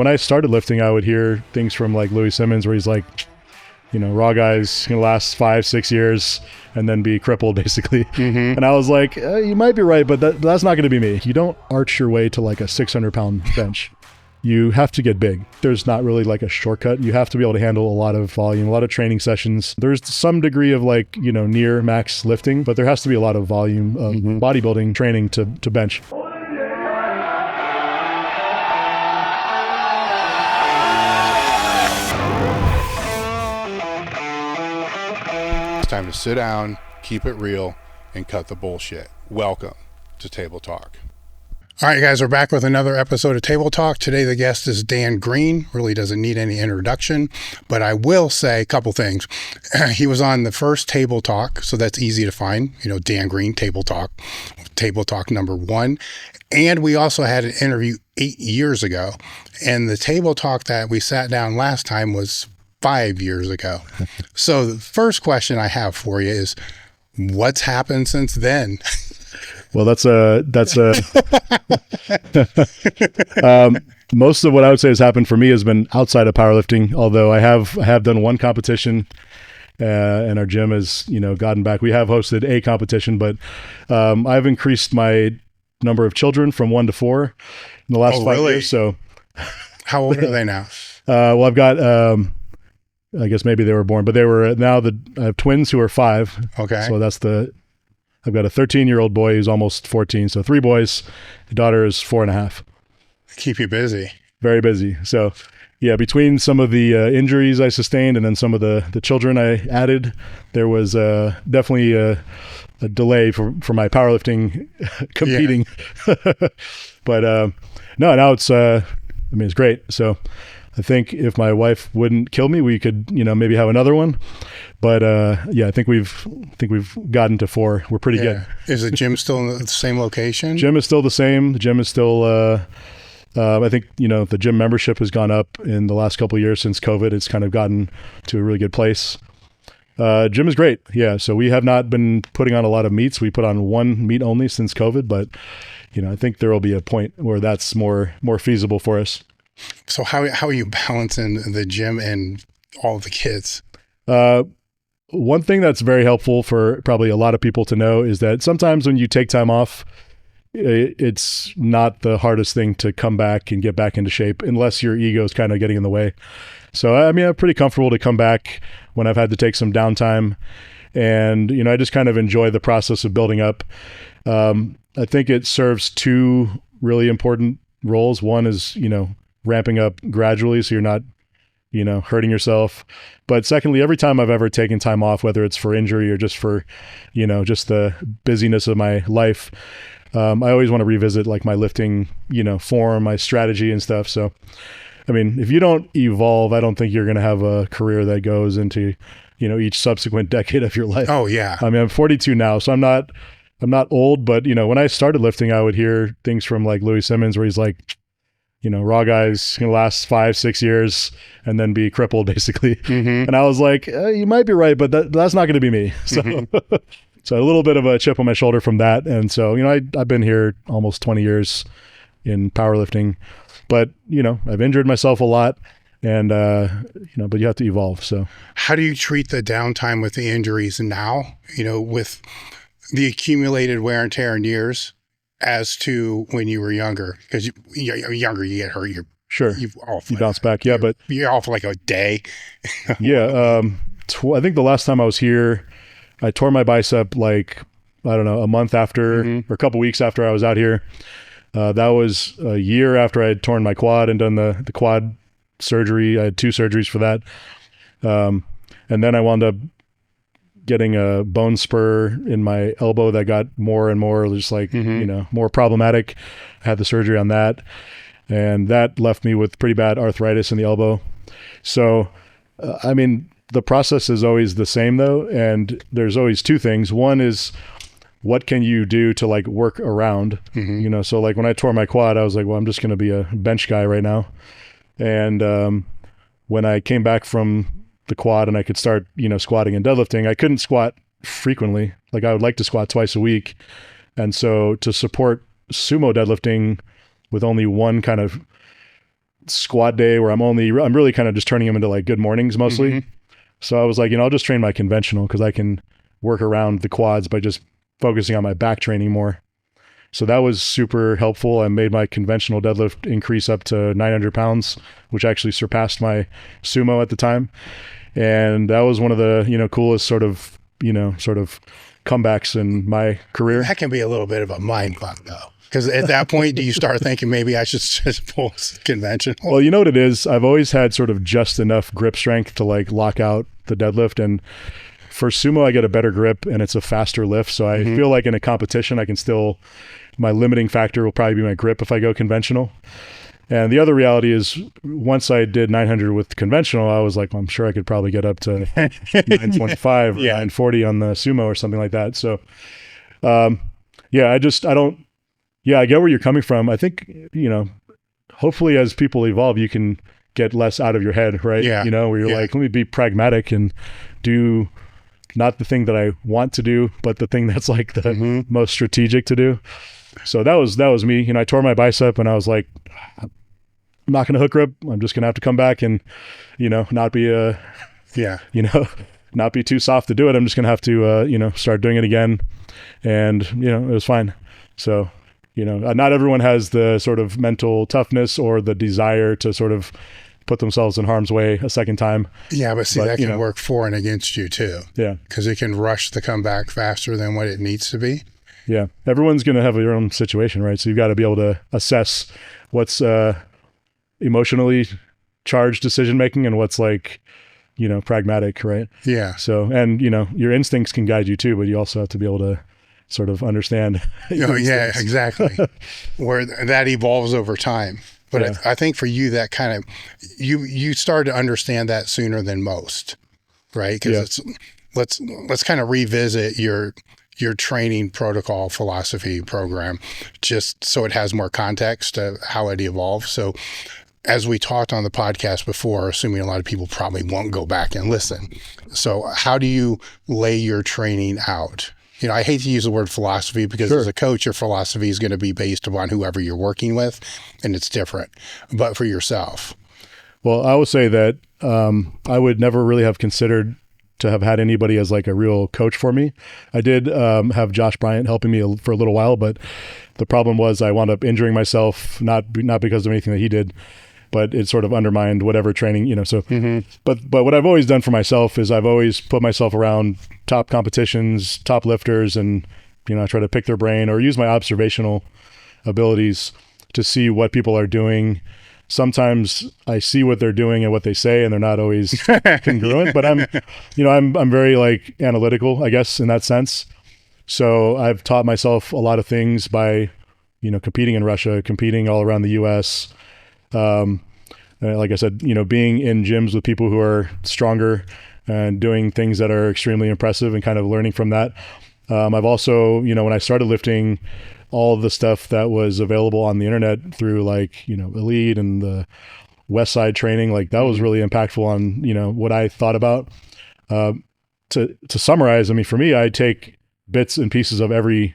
When I started lifting, I would hear things from like Louis Simmons where he's like, raw guys can last 5-6 years and then be crippled basically. Mm-hmm. And I was like, you might be right, but that's not going to be me. You don't arch your way to like a 600-pound bench. You have to get big. There's not really like a shortcut. You have to be able to handle a lot of volume, a lot of training sessions. There's some degree of like, near max lifting, but there has to be a lot of volume of bodybuilding training to bench. It's time to sit down, keep it real, and cut the bullshit. Welcome to Table Talk. All right, guys, we're back with another episode of Table Talk. Today, the guest is Dan Green. Really doesn't need any introduction, but I will say a couple things. He was on the first Table Talk, so that's easy to find. Dan Green, Table Talk number 1. And we also had an interview 8 years ago. And the Table Talk that we sat down last time was 5 years ago. So the first question I have for you is, what's happened since then? Well, that's most of what I would say has happened for me has been outside of powerlifting. Although I have done one competition, and our gym has gotten back. We have hosted a competition, but I've increased my number of children from 1 to 4 in the last 5 years. So, how old are they now? Well, I've got I guess maybe they were born, but they were I have twins who are 5. Okay, so I've got a 13-year-old boy who's almost 14. So 3 boys. The daughter is 4.5. Keep you busy. Very busy. So yeah, between some of the injuries I sustained and then some of the children I added, there was definitely a delay for my powerlifting competing. Yeah. But no, now it's, it's great. So I think if my wife wouldn't kill me, we could, maybe have another one. But yeah, I think we've gotten to 4. We're pretty good. Is the gym still in the same location? Gym is still the same. The gym is still, I think, the gym membership has gone up in the last couple of years since COVID. It's kind of gotten to a really good place. Gym is great. Yeah. So we have not been putting on a lot of meets. We put on 1 meet only since COVID, but I think there will be a point where that's more feasible for us. So how are you balancing the gym and all the kids? One thing that's very helpful for probably a lot of people to know is that sometimes when you take time off, it's not the hardest thing to come back and get back into shape unless your ego is kind of getting in the way. So, I'm pretty comfortable to come back when I've had to take some downtime. And, I just kind of enjoy the process of building up. I think it serves 2 really important roles. One is, ramping up gradually so you're not, hurting yourself. But secondly, every time I've ever taken time off, whether it's for injury or just for, just the busyness of my life, I always want to revisit like my lifting, form, my strategy and stuff. So, if you don't evolve, I don't think you're going to have a career that goes into, each subsequent decade of your life. Oh yeah. I'm 42 now, so I'm not old, but when I started lifting, I would hear things from like Louis Simmons where he's like, raw guys can last 5-6 years and then be crippled basically. Mm-hmm. And I was like, you might be right, but that's not going to be me. So, so a little bit of a chip on my shoulder from that. And so, I've been here almost 20 years in powerlifting, but, I've injured myself a lot and, but you have to evolve. So how do you treat the downtime with the injuries now, with the accumulated wear and tear in years as to when you were younger? Because you're younger, you get hurt. Sure. You bounce back. Yeah. But you're off like a day. Yeah. I think the last time I was here, I tore my bicep like, I don't know, a month after or a couple weeks after I was out here. That was a year after I had torn my quad and done the quad surgery. I had 2 surgeries for that. And then I wound up getting a bone spur in my elbow that got more and more just like, more problematic. I had the surgery on that, and that left me with pretty bad arthritis in the elbow. So, the process is always the same though. And there's always 2 things. One is, what can you do to like work around, so like when I tore my quad, I was like, well, I'm just going to be a bench guy right now. And, when I came back from the quad and I could start, squatting and deadlifting, I couldn't squat frequently. Like I would like to squat twice a week. And so to support sumo deadlifting with only one kind of squat day where I'm really kind of just turning them into like good mornings mostly. Mm-hmm. So I was like, I'll just train my conventional because I can work around the quads by just focusing on my back training more. So that was super helpful. I made my conventional deadlift increase up to 900 pounds, which actually surpassed my sumo at the time. And that was one of the, coolest sort of comebacks in my career. That can be a little bit of a mind fuck though. Because at that point, do you start thinking maybe I should just pull conventional? Well, you know what it is? I've always had sort of just enough grip strength to like lock out the deadlift. And for sumo, I get a better grip and it's a faster lift. So I feel like in a competition, I can still, my limiting factor will probably be my grip if I go conventional. And the other reality is once I did 900 with conventional, I was like, well, I'm sure I could probably get up to 925 or 940 on the sumo or something like that. So, I get where you're coming from. I think, hopefully as people evolve, you can get less out of your head, right? Yeah. Where you're like, let me be pragmatic and do not the thing that I want to do, but the thing that's like the most strategic to do. So that was me. I tore my bicep and I was like, I'm not going to hook grip. I'm just going to have to come back and, not be not be too soft to do it. I'm just going to have to, start doing it again. And, it was fine. So, not everyone has the sort of mental toughness or the desire to sort of put themselves in harm's way a second time. Yeah, but that can work for and against you too. Yeah. Because it can rush the comeback faster than what it needs to be. Yeah. Everyone's going to have their own situation, right? So you've got to be able to assess what's emotionally charged decision-making and what's like, pragmatic, right? Yeah. So, and, your instincts can guide you too, but you also have to be able to sort of understand. Yeah, exactly. Where that evolves over time. But I think for you, that kind of, you started to understand that sooner than most, right? Because let's kind of revisit your training protocol philosophy program, just so it has more context of how it evolved. So as we talked on the podcast before, assuming a lot of people probably won't go back and listen. So how do you lay your training out? I hate to use the word philosophy because as a coach, your philosophy is going to be based upon whoever you're working with, and it's different. But for yourself. Well, I would say that I would never really have considered to have had anybody as like a real coach for me. I did have Josh Bryant helping me for a little while, but the problem was I wound up injuring myself, not because of anything that he did, but it sort of undermined whatever training, so, but what I've always done for myself is I've always put myself around top competitions, top lifters, and, I try to pick their brain or use my observational abilities to see what people are doing. Sometimes I see what they're doing and what they say, and they're not always congruent, but I'm very like analytical, I guess, in that sense. So I've taught myself a lot of things by, competing in Russia, competing all around the US, like I said, being in gyms with people who are stronger and doing things that are extremely impressive and kind of learning from that. I've also, when I started lifting, all of the stuff that was available on the internet through like, Elite and the West Side training, like that was really impactful on, what I thought about. To summarize, for me, I take bits and pieces of every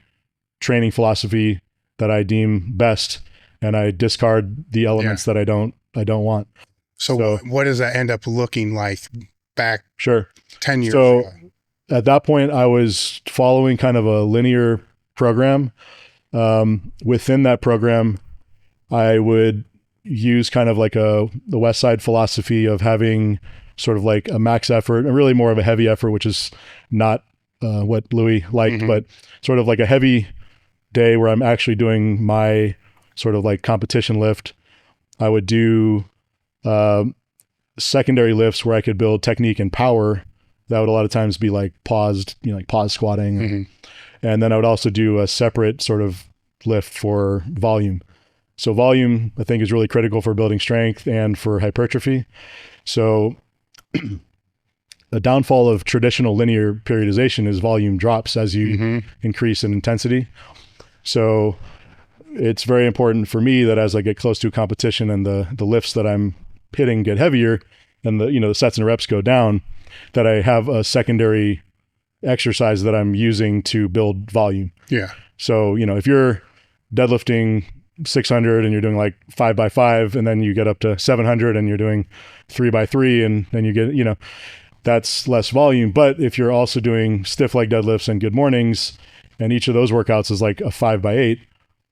training philosophy that I deem best, and I discard the elements that I don't want. So what does that end up looking like back 10 years ago? At that point, I was following kind of a linear program. Within that program, I would use kind of like the West Side philosophy of having sort of like a max effort and really more of a heavy effort, which is not what Louis liked, but sort of like a heavy day where I'm actually doing my sort of like competition lift. I would do secondary lifts where I could build technique and power. That would a lot of times be like paused, like pause squatting. And then I would also do a separate sort of lift for volume. So volume, I think, is really critical for building strength and for hypertrophy. So the downfall of traditional linear periodization is volume drops as you increase in intensity. So it's very important for me that as I get close to a competition and the lifts that I'm hitting get heavier and the sets and reps go down, that I have a secondary exercise that I'm using to build volume. Yeah. So, if you're deadlifting 600 and you're doing like 5x5, and then you get up to 700 and you're doing 3x3, and then you get, that's less volume. But if you're also doing stiff leg deadlifts and good mornings, and each of those workouts is like a 5x8,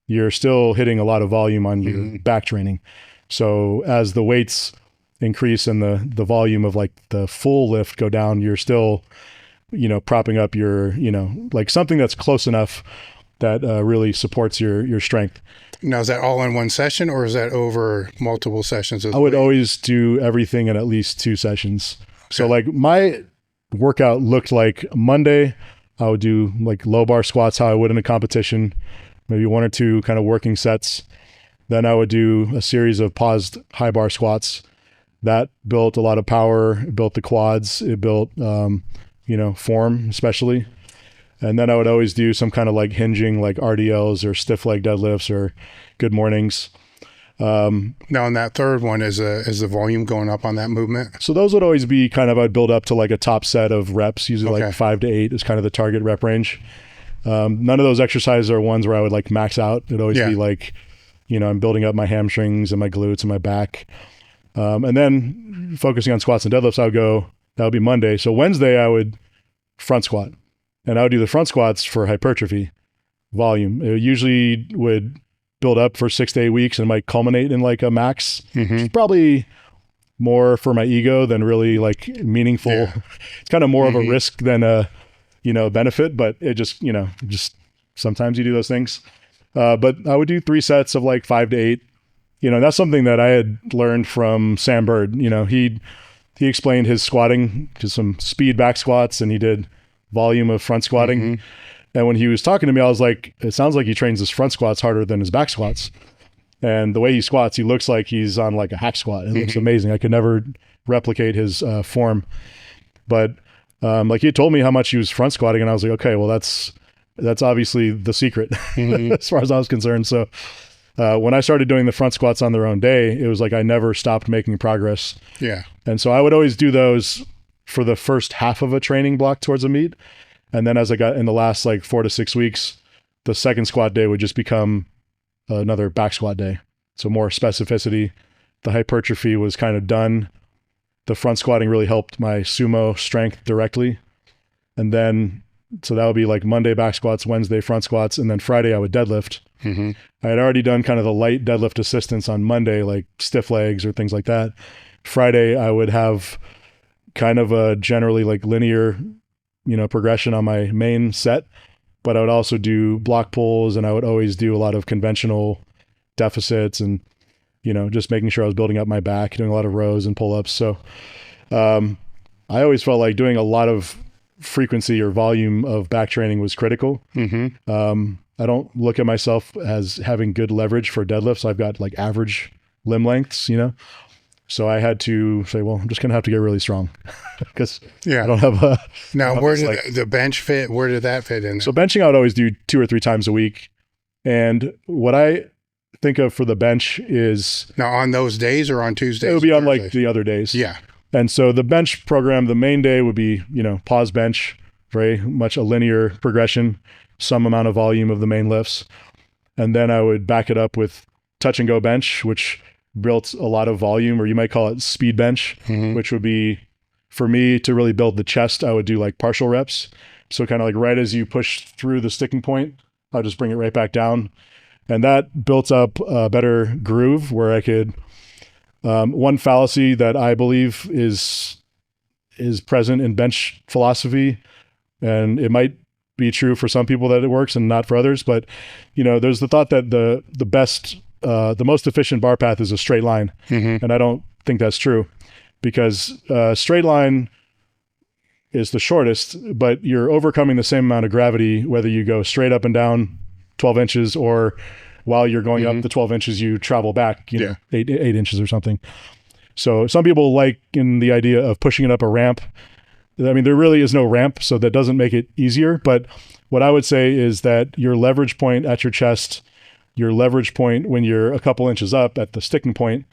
you're still hitting a lot of volume on your back training. So as the weights increase and the volume of like the full lift go down, you're still, propping up your, like something that's close enough that really supports your strength. Now, is that all in one session, or is that over multiple sessions? I would always do everything in at least 2 sessions. Okay. So like my workout looked like Monday, I would do like low bar squats, how I would in a competition, maybe 1 or 2 kind of working sets. Then I would do a series of paused high bar squats. That built a lot of power, it built the quads, it built, form especially. And then I would always do some kind of like hinging, like RDLs or stiff leg deadlifts or good mornings. Now in that third one, is the volume going up on that movement? So those would always be kind of, I'd build up to like a top set of reps, usually like 5 to 8 is kind of the target rep range. None of those exercises are ones where I would like max out. It'd always be like, I'm building up my hamstrings and my glutes and my back. And then focusing on squats and deadlifts, that would be Monday. So Wednesday I would front squat, and I would do the front squats for hypertrophy volume. It usually would build up for 6 to 8 weeks and might culminate in like a max. Which is probably more for my ego than really like meaningful. Yeah. It's kind of more of a risk than a, benefit, but it just sometimes you do those things. But I would do 3 sets of like 5 to 8. That's something that I had learned from Sam Bird. He explained his squatting to some speed back squats, and he did volume of front squatting. And when he was talking to me, I was like, it sounds like he trains his front squats harder than his back squats. And the way he squats, he looks like he's on like a hack squat. It looks amazing. I could never replicate his form. But like he told me how much he was front squatting, and I was like, okay, well, that's obviously the secret as far as I was concerned. So when I started doing the front squats on their own day, it was like I never stopped making progress. Yeah. And so I would always do those for the first half of a training block towards a meet. And then as I got in the last like 4 to 6 weeks, the second squat day would just become another back squat day. So more specificity. The hypertrophy was kind of done. The front squatting really helped my sumo strength directly. And then, so that would be like Monday back squats, Wednesday front squats, and then Friday I would deadlift. I had already done kind of the light deadlift assistance on Monday, like stiff legs or things like that. Friday I would have kind of a generally like linear, progression on my main set, but I would also do block pulls, and I would always do a lot of conventional deficits and, just making sure I was building up my back, doing a lot of rows and pull-ups. So I always felt like doing a lot of frequency or volume of back training was critical. I don't look at myself as having good leverage for deadlifts. I've got like average limb lengths, So I had to say, well, I'm just going to have to get really strong because I don't have a... Now, where did the bench fit? Where did that fit in? So benching, I would always do 2 or 3 times a week. And what I think of for the bench is... Now, on those days or on Tuesdays? It would be on like the other days. Yeah. And so the bench program, the main day would be, pause bench, very much a linear progression, some amount of volume of the main lifts. And then I would back it up with touch and go bench, which built a lot of volume, or you might call it speed bench, which would be, for me to really build the chest, I would do like partial reps. So kind of like right as you push through the sticking point, I'll just bring it right back down. And that built up a better groove where I could, one fallacy that I believe is present in bench philosophy, and it might be true for some people that it works and not for others, but there's the thought that the best, the most efficient bar path is a straight line. And I don't think that's true, because straight line is the shortest, but you're overcoming the same amount of gravity, whether you go straight up and down 12 inches or while you're going up the 12 inches, you travel back, 8 inches or something. So some people like in the idea of pushing it up a ramp. I mean, there really is no ramp, so that doesn't make it easier. But what I would say is that your leverage point at your chest, your leverage point when you're a couple inches up at the sticking point,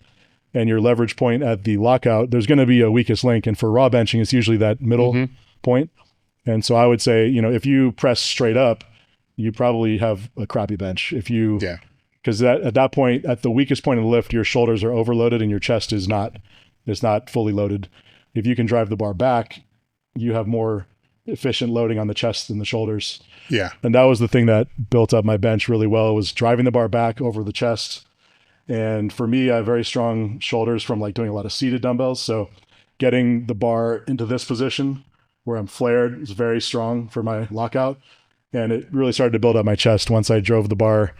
and your leverage point at the lockout, there's going to be a weakest link. And for raw benching, it's usually that middle point. And so I would say, if you press straight up, you probably have a crappy bench. If you because at that point, at the weakest point of the lift, your shoulders are overloaded and your chest is not fully loaded. If you can drive the bar back, you have more efficient loading on the chest than the shoulders. Yeah. And that was the thing that built up my bench really well, was driving the bar back over the chest. And for me, I have very strong shoulders from like doing a lot of seated dumbbells. So getting the bar into this position where I'm flared is very strong for my lockout. And it really started to build up my chest once I drove the bar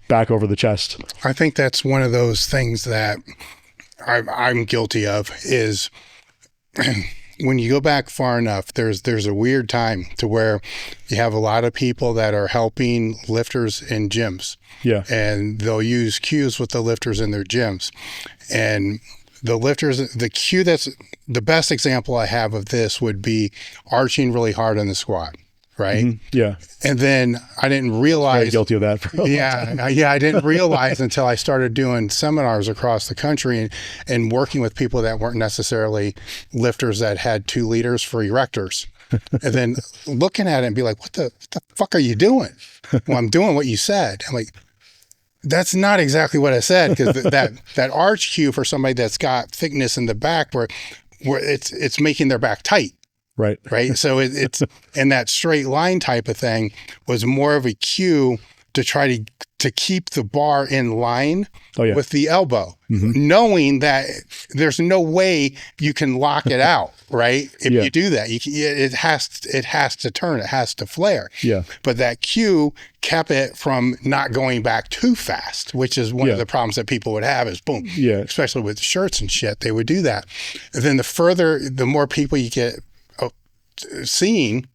back over the chest. I think that's one of those things that I'm guilty of, is when you go back far enough, there's a weird time to where you have a lot of people that are helping lifters in gyms. Yeah. And they'll use cues with the lifters in their gyms. And the lifters, the cue that's the best example I have of this would be arching really hard on the squat, right? Mm-hmm. Yeah. And then I didn't realize. Very guilty of that. For a long time. Yeah. I didn't realize until I started doing seminars across the country and working with people that weren't necessarily lifters that had 2 liters for erectors. And then looking at it and be like, what the fuck are you doing? Well, I'm doing what you said. I'm like, that's not exactly what I said, because that arch cue for somebody that's got thickness in the back where it's making their back tight. Right. Right. So it's and that straight line type of thing was more of a cue to try to keep the bar in line with the elbow, knowing that there's no way you can lock it out. Right. If you do that, it has to turn, it has to flare. Yeah. But that cue kept it from not going back too fast, which is one of the problems that people would have, is boom. Yeah. Especially with shirts and shit, they would do that. And then the more people you get seeing,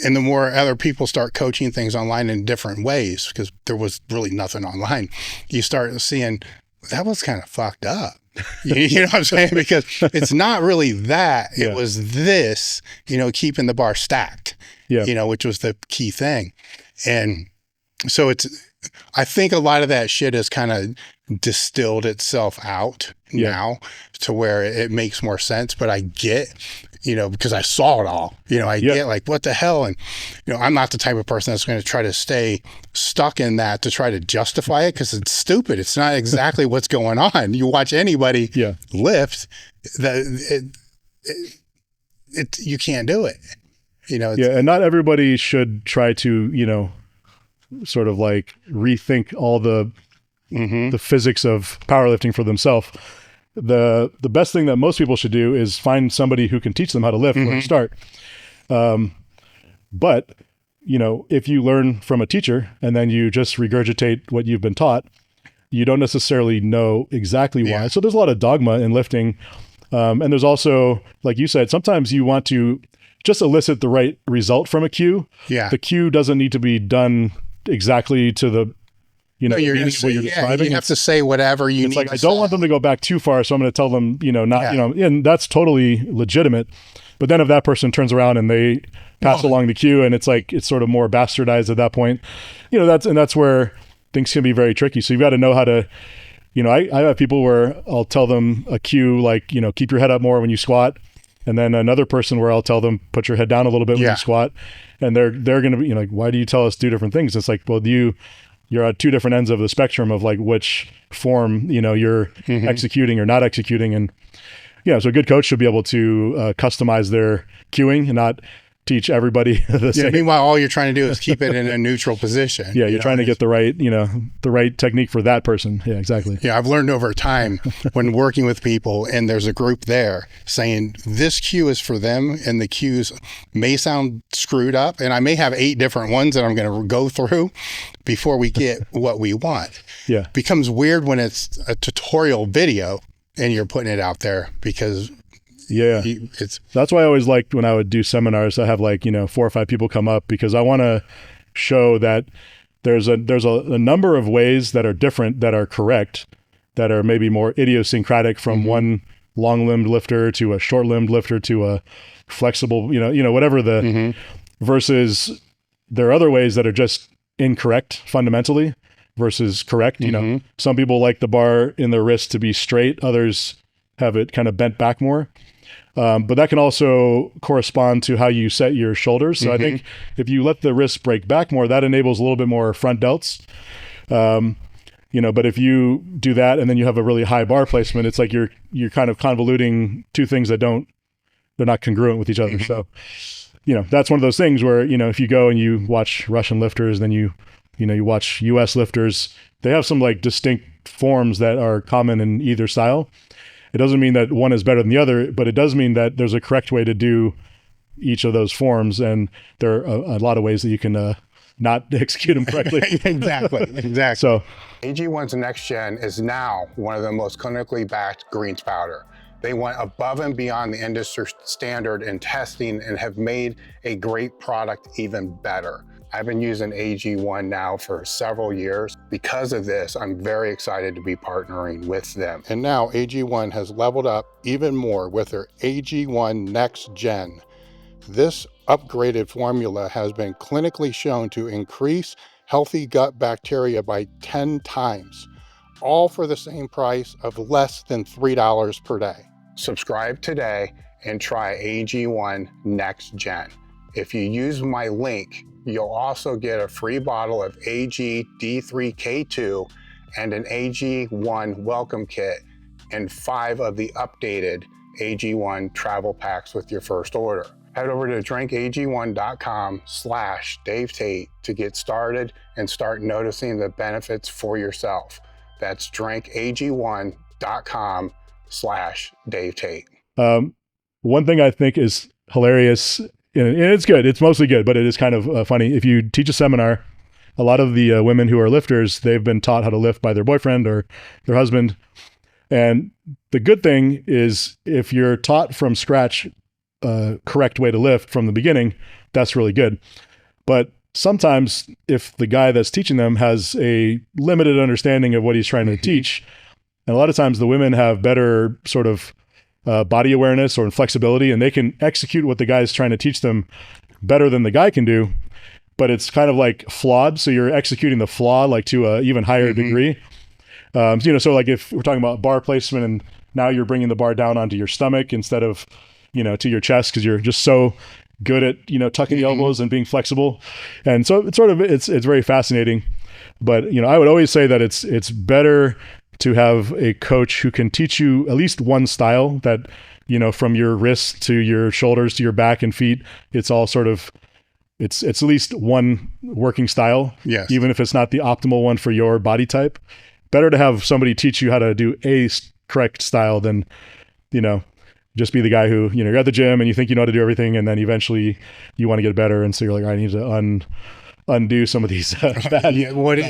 and the more other people start coaching things online in different ways, because there was really nothing online, you start seeing that was kind of fucked up. You know what I'm saying? Because it's not really that. It was this, keeping the bar stacked, which was the key thing. And so I think a lot of that shit has kind of distilled itself out now to where it makes more sense. But I get, because I saw it all, I get like, what the hell? And, I'm not the type of person that's going to try to stay stuck in that to try to justify it, because it's stupid. It's not exactly what's going on. You watch anybody lift, you can't do it. And not everybody should try to, sort of like rethink all the physics of powerlifting for themselves. The best thing that most people should do is find somebody who can teach them how to lift when they start. But, if you learn from a teacher and then you just regurgitate what you've been taught, you don't necessarily know exactly why. So there's a lot of dogma in lifting. And there's also, like you said, sometimes you want to just elicit the right result from a cue. Yeah. The cue doesn't need to be done exactly to the, what you're describing. You have to say whatever you need. It's like, I don't want them to go back too far, so I'm going to tell them, and that's totally legitimate. But then if that person turns around and they pass along the cue, and it's like, it's sort of more bastardized at that point, that's where things can be very tricky. So you've got to know how to, I have people where I'll tell them a cue, like, keep your head up more when you squat. And then another person where I'll tell them, put your head down a little bit when you squat. And they're going to be, like, why do you tell us 2 different things? It's like, well, you're at 2 different ends of the spectrum of like which form, you're executing or not executing. And so a good coach should be able to customize their cueing and not teach everybody the same. Meanwhile, all you're trying to do is keep it in a neutral position. Yeah, you're trying to get the right technique for that person. Yeah, exactly. Yeah, I've learned over time when working with people and there's a group there saying this cue is for them, and the cues may sound screwed up, and I may have 8 different ones that I'm going to go through before we get what we want. Yeah. Becomes weird when it's a tutorial video and you're putting it out there, because that's why I always liked when I would do seminars, I have 4 or 5 people come up, because I want to show that there's a number of ways that are different, that are correct, that are maybe more idiosyncratic from one long-limbed lifter to a short-limbed lifter to a flexible, whatever versus there are other ways that are just incorrect fundamentally versus correct. Some people like the bar in their wrist to be straight, others have it kind of bent back more. But that can also correspond to how you set your shoulders. So I think if you let the wrist break back more, that enables a little bit more front delts. but if you do that and then you have a really high bar placement, it's like you're kind of convoluting two things that they're not congruent with each other. So, that's one of those things where, if you go and you watch Russian lifters, then you watch US lifters, they have some like distinct forms that are common in either style. It doesn't mean that one is better than the other, but it does mean that there's a correct way to do each of those forms. And there are a lot of ways that you can not execute them correctly. Exactly. So AG1's next gen is now one of the most clinically backed greens powder. They went above and beyond the industry standard in testing and have made a great product even better. I've been using AG1 now for several years. Because of this, I'm very excited to be partnering with them. And now AG1 has leveled up even more with their AG1 Next Gen. This upgraded formula has been clinically shown to increase healthy gut bacteria by 10 times, all for the same price of less than $3 per day. Subscribe today and try AG1 Next Gen. If you use my link, you'll also get a free bottle of AG D3K2 and an AG1 welcome kit and 5 of the updated AG1 travel packs with your first order. Head over to drinkag1.com/Dave Tate to get started and start noticing the benefits for yourself. That's drinkag1.com/Dave Tate. One thing I think is hilarious, and it's good, it's mostly good, but it is kind of funny. If you teach a seminar, a lot of the women who are lifters, they've been taught how to lift by their boyfriend or their husband. And the good thing is if you're taught from scratch correct way to lift from the beginning, that's really good. But sometimes if the guy that's teaching them has a limited understanding of what he's trying to teach, and a lot of times the women have better sort of body awareness or flexibility, and they can execute what the guy's trying to teach them better than the guy can do, but it's kind of like flawed. So you're executing the flaw like to a even higher degree. So like if we're talking about bar placement and now you're bringing the bar down onto your stomach instead of to your chest, because you're just so good at, tucking the elbows and being flexible. And so it's very fascinating. But, I would always say that it's better to have a coach who can teach you at least one style that, from your wrists to your shoulders to your back and feet, it's all sort of, it's at least one working style. Yes. Even if it's not the optimal one for your body type. Better to have somebody teach you how to do a correct style than, just be the guy who, you're at the gym and you think you know how to do everything, and then eventually you want to get better. And so you're like, I need to undo some of these bad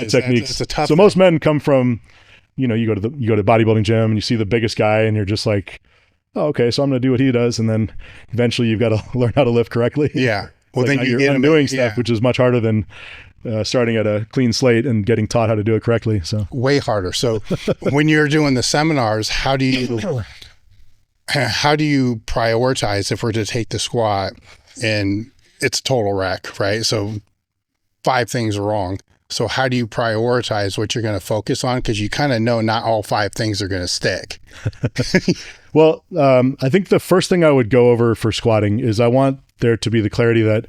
techniques. It's a tough so most men come from, you go to bodybuilding gym and you see the biggest guy and you're just like, oh, okay, so I'm going to do what he does. And then eventually you've got to learn how to lift correctly. Yeah. Well, then you're undoing stuff, which is much harder than starting at a clean slate and getting taught how to do it correctly. So way harder. So when you're doing the seminars, how do you prioritize if we're to take the squat and it's a total wreck, right? So 5 things are wrong. So how do you prioritize what you're going to focus on? Because you kind of know not all 5 things are going to stick. Well, I think the first thing I would go over for squatting is I want there to be the clarity that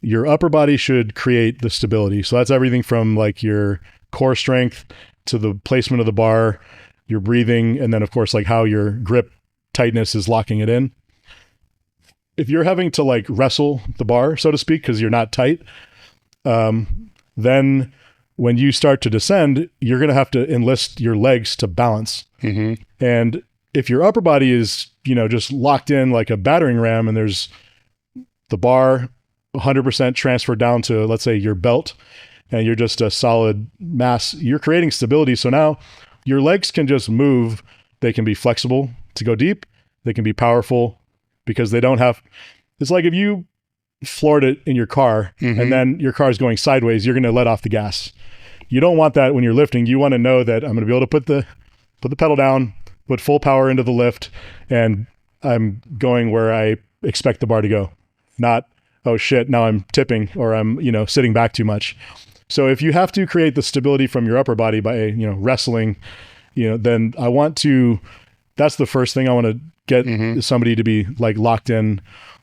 your upper body should create the stability. So that's everything from like your core strength to the placement of the bar, your breathing, and then of course like how your grip tightness is locking it in. If you're having to like wrestle the bar, so to speak, because you're not tight, then when you start to descend, you're going to have to enlist your legs to balance. And if your upper body is, just locked in like a battering ram and there's the bar 100% transferred down to, let's say, your belt, and you're just a solid mass, you're creating stability. So now your legs can just move. They can be flexible to go deep. They can be powerful because they don't have, it's like if you floored it in your car and then your car is going sideways, you're going to let off the gas. You don't want that when you're lifting. You want to know that I'm going to be able to put the pedal down, put full power into the lift, and I'm going where I expect the bar to go. Not, oh shit, now I'm tipping or I'm, sitting back too much. So if you have to create the stability from your upper body by, wrestling, then that's the first thing I want to get somebody to be like locked in.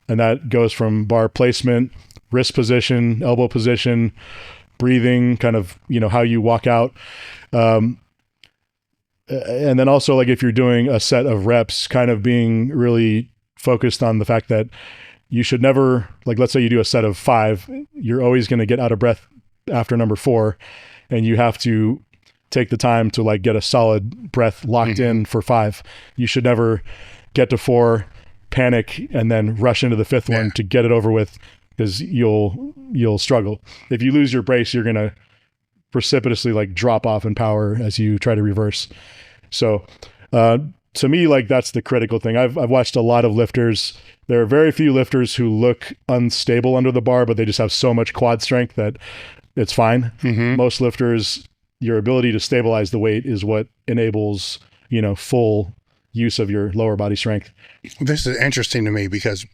And that goes from bar placement, wrist position, elbow position, breathing, kind of, how you walk out. And then also like if you're doing a set of reps, kind of being really focused on the fact that you should never, like, let's say you do a set of 5, you're always going to get out of breath after number 4, and you have to take the time to like get a solid breath locked in for 5. You should never get to 4, panic, and then rush into the 5th one to get it over with, because you'll struggle. If you lose your brace, you're going to precipitously like drop off in power as you try to reverse. So to me, like that's the critical thing. I've watched a lot of lifters. There are very few lifters who look unstable under the bar, but they just have so much quad strength that it's fine. Most lifters, your ability to stabilize the weight is what enables, you know, full use of your lower body strength. This is interesting to me because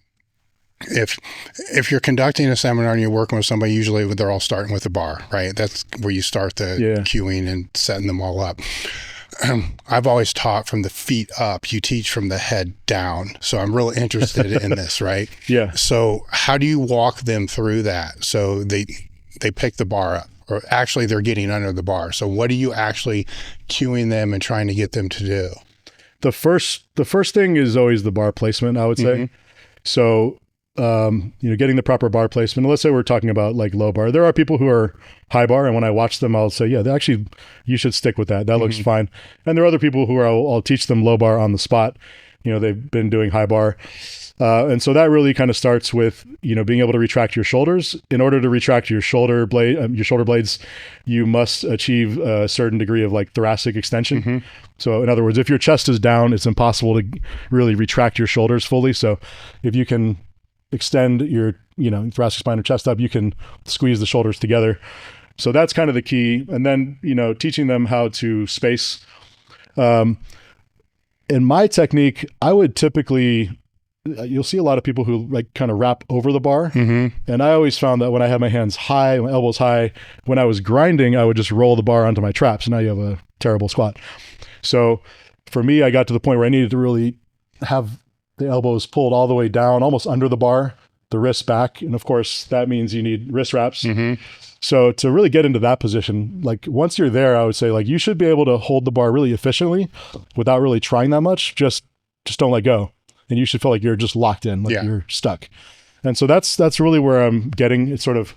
if you're conducting a seminar and you're working with somebody, usually they're all starting with a bar, right? That's where you start the cueing and setting them all up. I've always taught from the feet up. You teach from the head down. So I'm really interested in this, right? Yeah. So how do you walk them through that? So they pick the bar up, or actually they're getting under the bar. So what are you actually cueing them and trying to get them to do? The first thing is always the bar placement, I would say. So, you know, getting the proper bar placement. Let's say we're talking about like low bar. There are people who are high bar, and when I watch them, I'll say, yeah, actually, you should stick with that. That looks fine. And there are other people who I'll teach them low bar on the spot. You know, they've been doing high bar. And so that really kind of starts with, you know, being able to retract your shoulders. In order to retract your shoulder blades, you must achieve a certain degree of like thoracic extension. So in other words, if your chest is down, it's impossible to really retract your shoulders fully. So if you can extend your, you know, thoracic spine or chest up, you can squeeze the shoulders together. So that's kind of the key. And then, you know, teaching them how to space. In my technique, I would typically, you'll see a lot of people who like kind of wrap over the bar. And I always found that when I had my hands high, my elbows high, when I was grinding, I would just roll the bar onto my traps. Now you have a terrible squat. So for me, I got to the point where I needed to really have the elbows pulled all the way down, almost under the bar, the wrists back. And of course, that means you need wrist wraps. So to really get into that position, like once you're there, I would say like you should be able to hold the bar really efficiently without really trying that much. Just don't let go. And you should feel like you're just locked in, like you're stuck. And so that's really where I'm getting. It's sort of,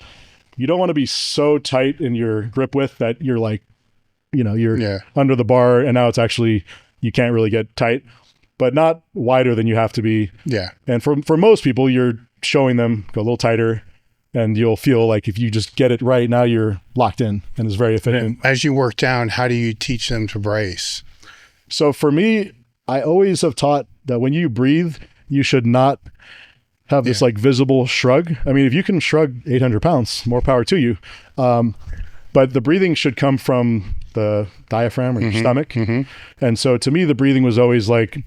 you don't want to be so tight in your grip width that you're like, you know, you're under the bar and now it's actually, you can't really get tight, but not wider than you have to be. And for most people, you're showing them go a little tighter, and you'll feel like if you just get it right, now you're locked in and it's very efficient. As you work down, how do you teach them to brace? So for me, I always have taught that when you breathe, you should not have this like visible shrug. I mean, if you can shrug 800 pounds, more power to you. But the breathing should come from the diaphragm or your stomach. And so to me, the breathing was always like,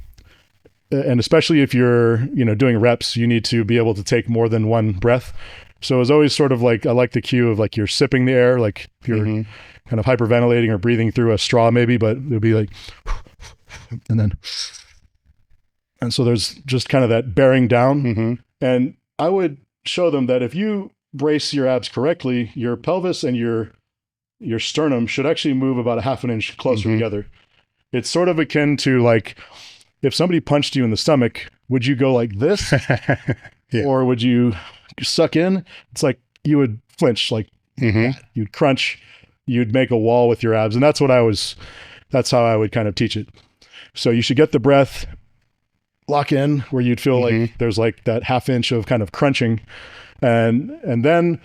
and especially if you're, you know, doing reps, you need to be able to take more than one breath. So it was always sort of like, I like the cue of like you're sipping the air, like you're kind of hyperventilating or breathing through a straw maybe, but it would be like, and so there's just kind of that bearing down. And I would show them that if you brace your abs correctly, your pelvis and your sternum should actually move about a half an inch closer together. It's sort of akin to like, if somebody punched you in the stomach, would you go like this? Or would you suck in? It's like you would flinch, like you'd crunch, you'd make a wall with your abs. And that's how I would kind of teach it. So you should get the breath, lock in where you'd feel like there's like that half inch of kind of crunching. And then,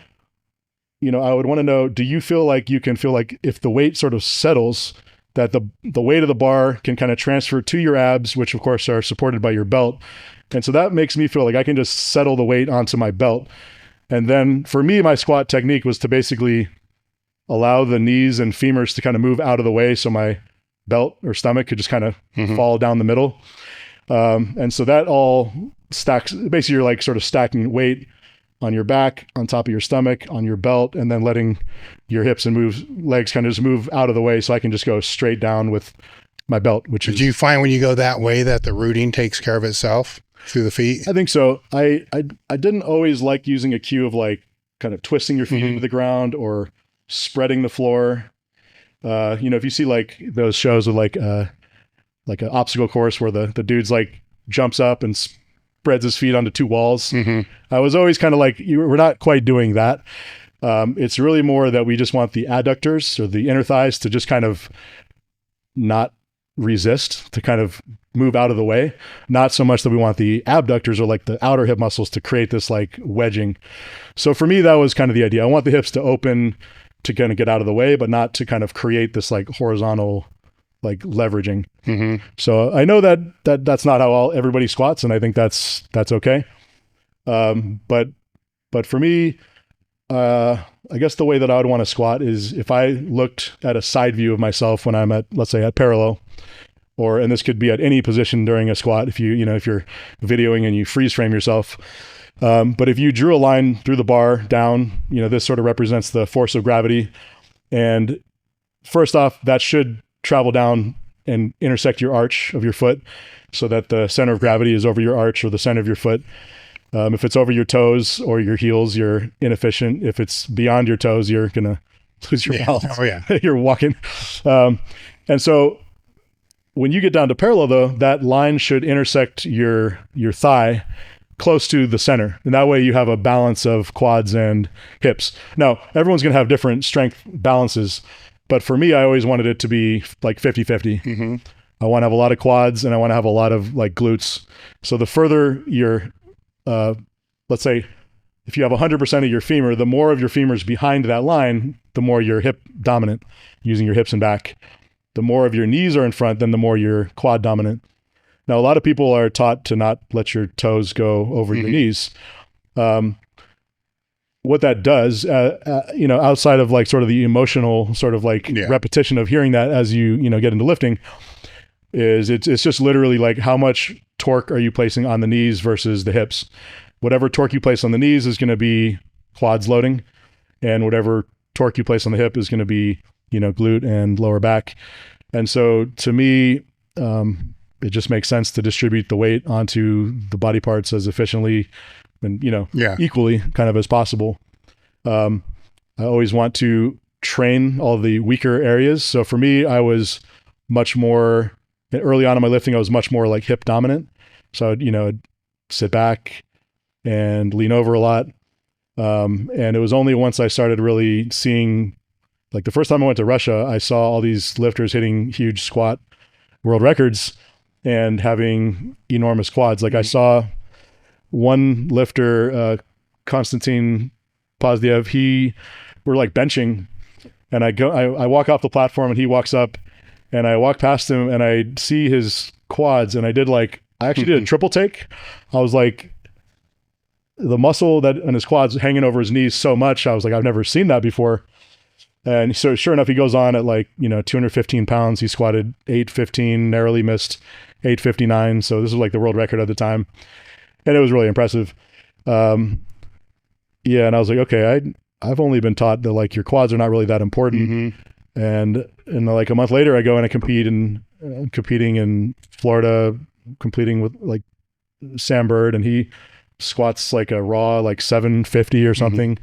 you know, I would want to know, do you feel like you can feel like if the weight sort of settles, that the weight of the bar can kind of transfer to your abs, which of course are supported by your belt. And so that makes me feel like I can just settle the weight onto my belt. And then for me, my squat technique was to basically allow the knees and femurs to kind of move out of the way so my belt or stomach could just kind of fall down the middle. And so that all stacks, basically you're like sort of stacking weight on your back, on top of your stomach, on your belt, and then letting your hips and legs kind of just move out of the way so I can just go straight down with my belt. Do you find when you go that way that the rooting takes care of itself through the feet? I think so. I didn't always like using a cue of like kind of twisting your feet into the ground or spreading the floor. You know, if you see like those shows with like like an obstacle course where the dude's like jumps up and spreads his feet onto 2 walls. I was always kind of like, we're not quite doing that. It's really more that we just want the adductors or the inner thighs to just kind of not resist, to kind of move out of the way. Not so much that we want the abductors or like the outer hip muscles to create this like wedging. So for me, that was kind of the idea. I want the hips to open to kind of get out of the way, but not to kind of create this like horizontal like leveraging. So I know that's not how everybody squats, and I think that's okay. But for me, I guess the way that I would want to squat is if I looked at a side view of myself when I'm at, let's say, at parallel, and this could be at any position during a squat, if if you're videoing and you freeze frame yourself. But if you drew a line through the bar down, this sort of represents the force of gravity. And first off, that should travel down and intersect your arch of your foot so that the center of gravity is over your arch or the center of your foot. If it's over your toes or your heels, you're inefficient. If it's beyond your toes, you're going to lose your balance. Oh, yeah. You're walking. And so when you get down to parallel, though, that line should intersect your thigh close to the center. And that way you have a balance of quads and hips. Now, everyone's going to have different strength balances. But for me, I always wanted it to be like 50-50. I want to have a lot of quads and I want to have a lot of like glutes. So the further your let's say if you have 100% of your femur, the more of your femurs behind that line, the more you're hip dominant, using your hips and back. The more of your knees are in front, then the more you're quad dominant. Now, a lot of people are taught to not let your toes go over your knees. What that does, outside of like sort of the emotional sort of like repetition of hearing that as you get into lifting, is it's just literally like how much torque are you placing on the knees versus the hips. Whatever torque you place on the knees is going to be quads loading, and whatever torque you place on the hip is going to be glute and lower back. And so to me, it just makes sense to distribute the weight onto the body parts as efficiently and equally kind of as possible. I always want to train all the weaker areas. So for me, I was much more early on in my lifting, I was much more like hip dominant. So I'd sit back and lean over a lot. And it was only once I started really seeing, like the first time I went to Russia, I saw all these lifters hitting huge squat world records and having enormous quads. Like I saw one lifter, Konstantin Pozdiev, we're like benching, and I walk off the platform and he walks up, and I walk past him and I see his quads, and I actually did a triple take. I was like, the muscle that in his quads hanging over his knees so much, I was like, I've never seen that before. And so sure enough, he goes on at like 215 pounds. He squatted 815, narrowly missed 859. So this was like the world record at the time, and it was really impressive. And I was like, okay, I've only been taught that like your quads are not really that important. And like a month later, I go and I competing in Florida, competing with like Sam Bird, and he squats like a raw like 750 or something.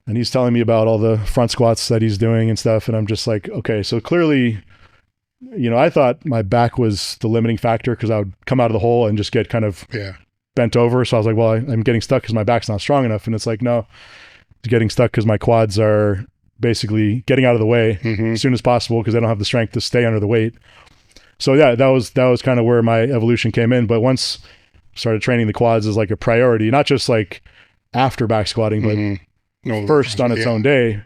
And he's telling me about all the front squats that he's doing and stuff. And I'm just like, okay, so clearly, I thought my back was the limiting factor because I would come out of the hole and just get kind of bent over. So I was like, well, I'm getting stuck because my back's not strong enough. And it's like, no, it's getting stuck because my quads are basically getting out of the way as soon as possible because they don't have the strength to stay under the weight. So yeah, that was kind of where my evolution came in. But once I started training the quads as like a priority, not just like after back squatting, but first on its own day,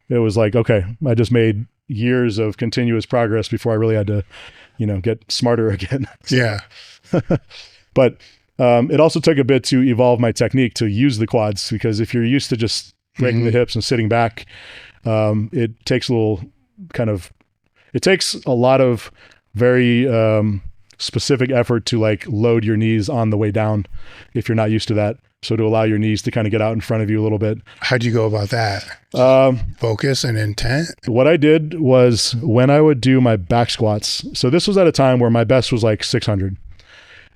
it was like, okay, I just made years of continuous progress before I really had to, get smarter again. But it also took a bit to evolve my technique to use the quads, because if you're used to just breaking the hips and sitting back, it takes it takes a lot of very specific effort to like load your knees on the way down if you're not used to that. So to allow your knees to kind of get out in front of you a little bit. How'd you go about that? Focus and intent? What I did was when I would do my back squats, so this was at a time where my best was like 600.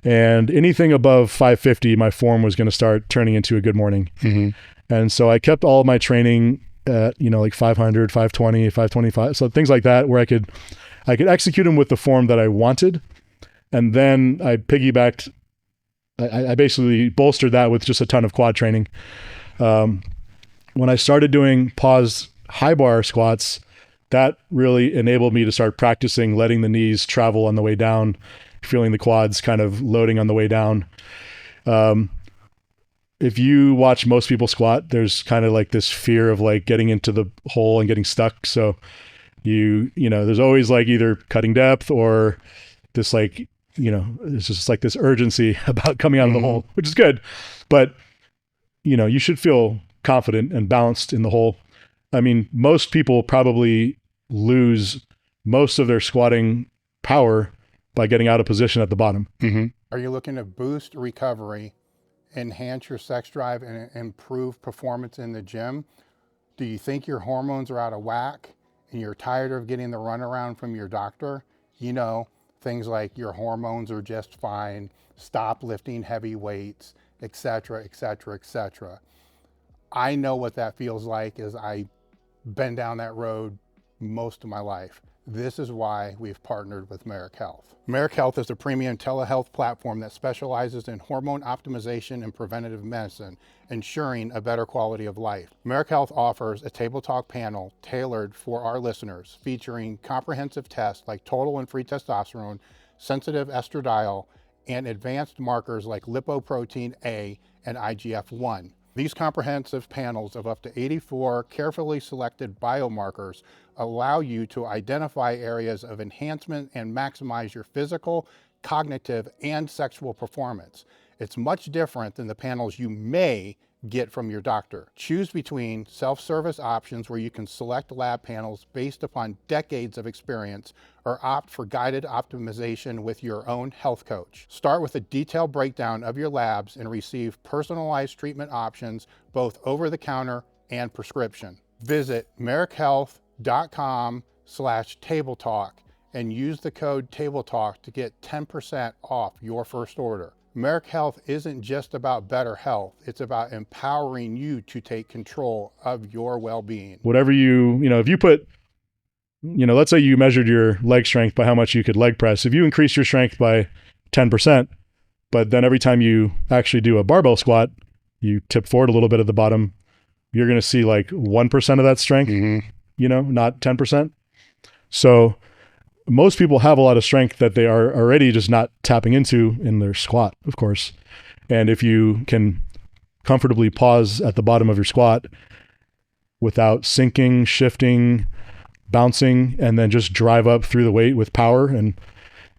And anything above 550, my form was going to start turning into a good morning. And so I kept all of my training at, like 500, 520, 525. So things like that, where I could I could execute them with the form that I wanted. And then I piggybacked, I basically bolstered that with just a ton of quad training. When I started doing paused high bar squats, that really enabled me to start practicing letting the knees travel on the way down, feeling the quads kind of loading on the way down. If you watch most people squat, there's kind of like this fear of like getting into the hole and getting stuck. So you know, there's always like either cutting depth or this like, you know, it's just like this urgency about coming out of the hole, which is good. But, you know, you should feel confident and balanced in the hole. I mean, most people probably lose most of their squatting power by getting out of position at the bottom. Are you looking to boost recovery, enhance your sex drive, and improve performance in the gym? Do you think your hormones are out of whack and you're tired of getting the runaround from your doctor? You know, things like your hormones are just fine, stop lifting heavy weights, etc., etc., etc. I know what that feels like, as I've been down that road most of my life. This is why we've partnered with Merrick Health. Merrick Health is a premium telehealth platform that specializes in hormone optimization and preventative medicine, ensuring a better quality of life. Merrick Health offers a Table Talk panel tailored for our listeners, featuring comprehensive tests like total and free testosterone, sensitive estradiol, and advanced markers like lipoprotein A and IGF-1. These comprehensive panels of up to 84 carefully selected biomarkers allow you to identify areas of enhancement and maximize your physical, cognitive, and sexual performance. It's much different than the panels you may get from your doctor. Choose between self-service options where you can select lab panels based upon decades of experience, or opt for guided optimization with your own health coach. Start with a detailed breakdown of your labs and receive personalized treatment options, both over the counter and prescription. Visit merrickhealth.com/tabletalk and use the code tabletalk to get 10% off your first order. Merrick Health isn't just about better health. It's about empowering you to take control of your well-being. Whatever you know, if you put, you know, let's say you measured your leg strength by how much you could leg press. If you increase your strength by 10%, but then every time you actually do a barbell squat, you tip forward a little bit at the bottom, you're going to see like 1% of that strength, you know, not 10%. So most people have a lot of strength that they are already just not tapping into in their squat, of course. And if you can comfortably pause at the bottom of your squat without sinking, shifting, bouncing, and then just drive up through the weight with power, and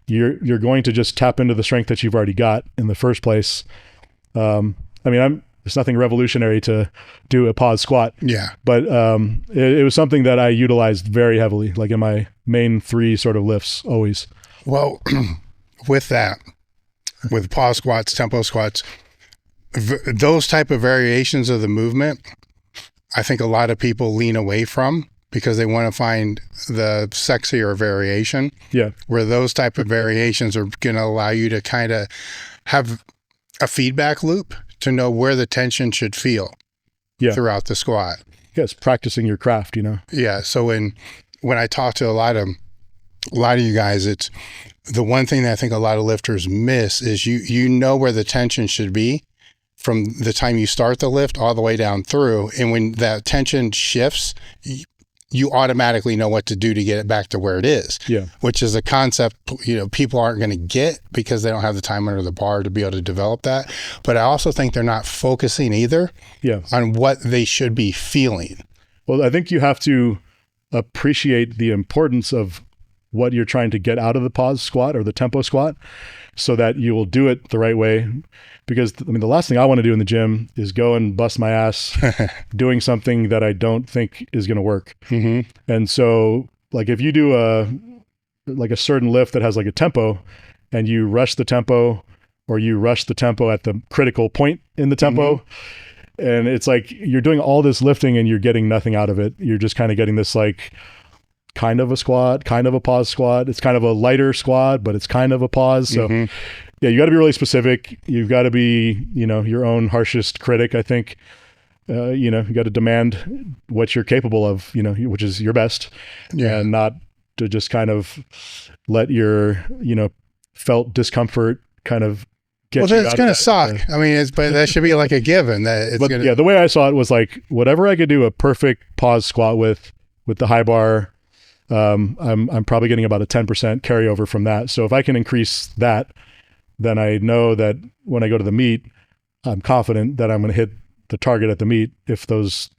you're going to just tap into the strength that you've already got in the first place. I mean, there's nothing revolutionary to do a pause squat. Yeah. But it was something that I utilized very heavily, like in my main 3 sort of lifts always. Well, with that, with pause squats, tempo squats, those type of variations of the movement, I think a lot of people lean away from because they want to find the sexier variation. Yeah. Where those type of variations are going to allow you to kind of have a feedback loop to know where the tension should feel throughout the squat. Yes, practicing your craft, you know. Yeah. So when I talk to a lot of you guys, it's the one thing that I think a lot of lifters miss is you know where the tension should be from the time you start the lift all the way down through. And when that tension shifts, you automatically know what to do to get it back to where it is. Yeah. Which is a concept, you know, people aren't going to get because they don't have the time under the bar to be able to develop that. But I also think they're not focusing either on what they should be feeling. Well, I think you have to appreciate the importance of what you're trying to get out of the pause squat or the tempo squat so that you will do it the right way. Because I mean, the last thing I want to do in the gym is go and bust my ass doing something that I don't think is going to work. And so like if you do a certain lift that has like a tempo and you rush the tempo, or you rush the tempo at the critical point in the tempo, and it's like you're doing all this lifting and you're getting nothing out of it. You're just kind of getting this like kind of a squat, kind of a pause squat. It's kind of a lighter squat, but it's kind of a pause. So yeah, you got to be really specific. You've got to be, you know, your own harshest critic, I think. You know, you got to demand what you're capable of, you know, which is your best, and not to just kind of let your, felt discomfort kind of get you it's going to suck. I mean, but that should be like a given that it's going to. Yeah, the way I saw it was like whatever I could do a perfect pause squat with the high bar, I'm probably getting about a 10% carryover from that. So if I can increase that, then I know that when I go to the meet, I'm confident that I'm going to hit the target at the meet if those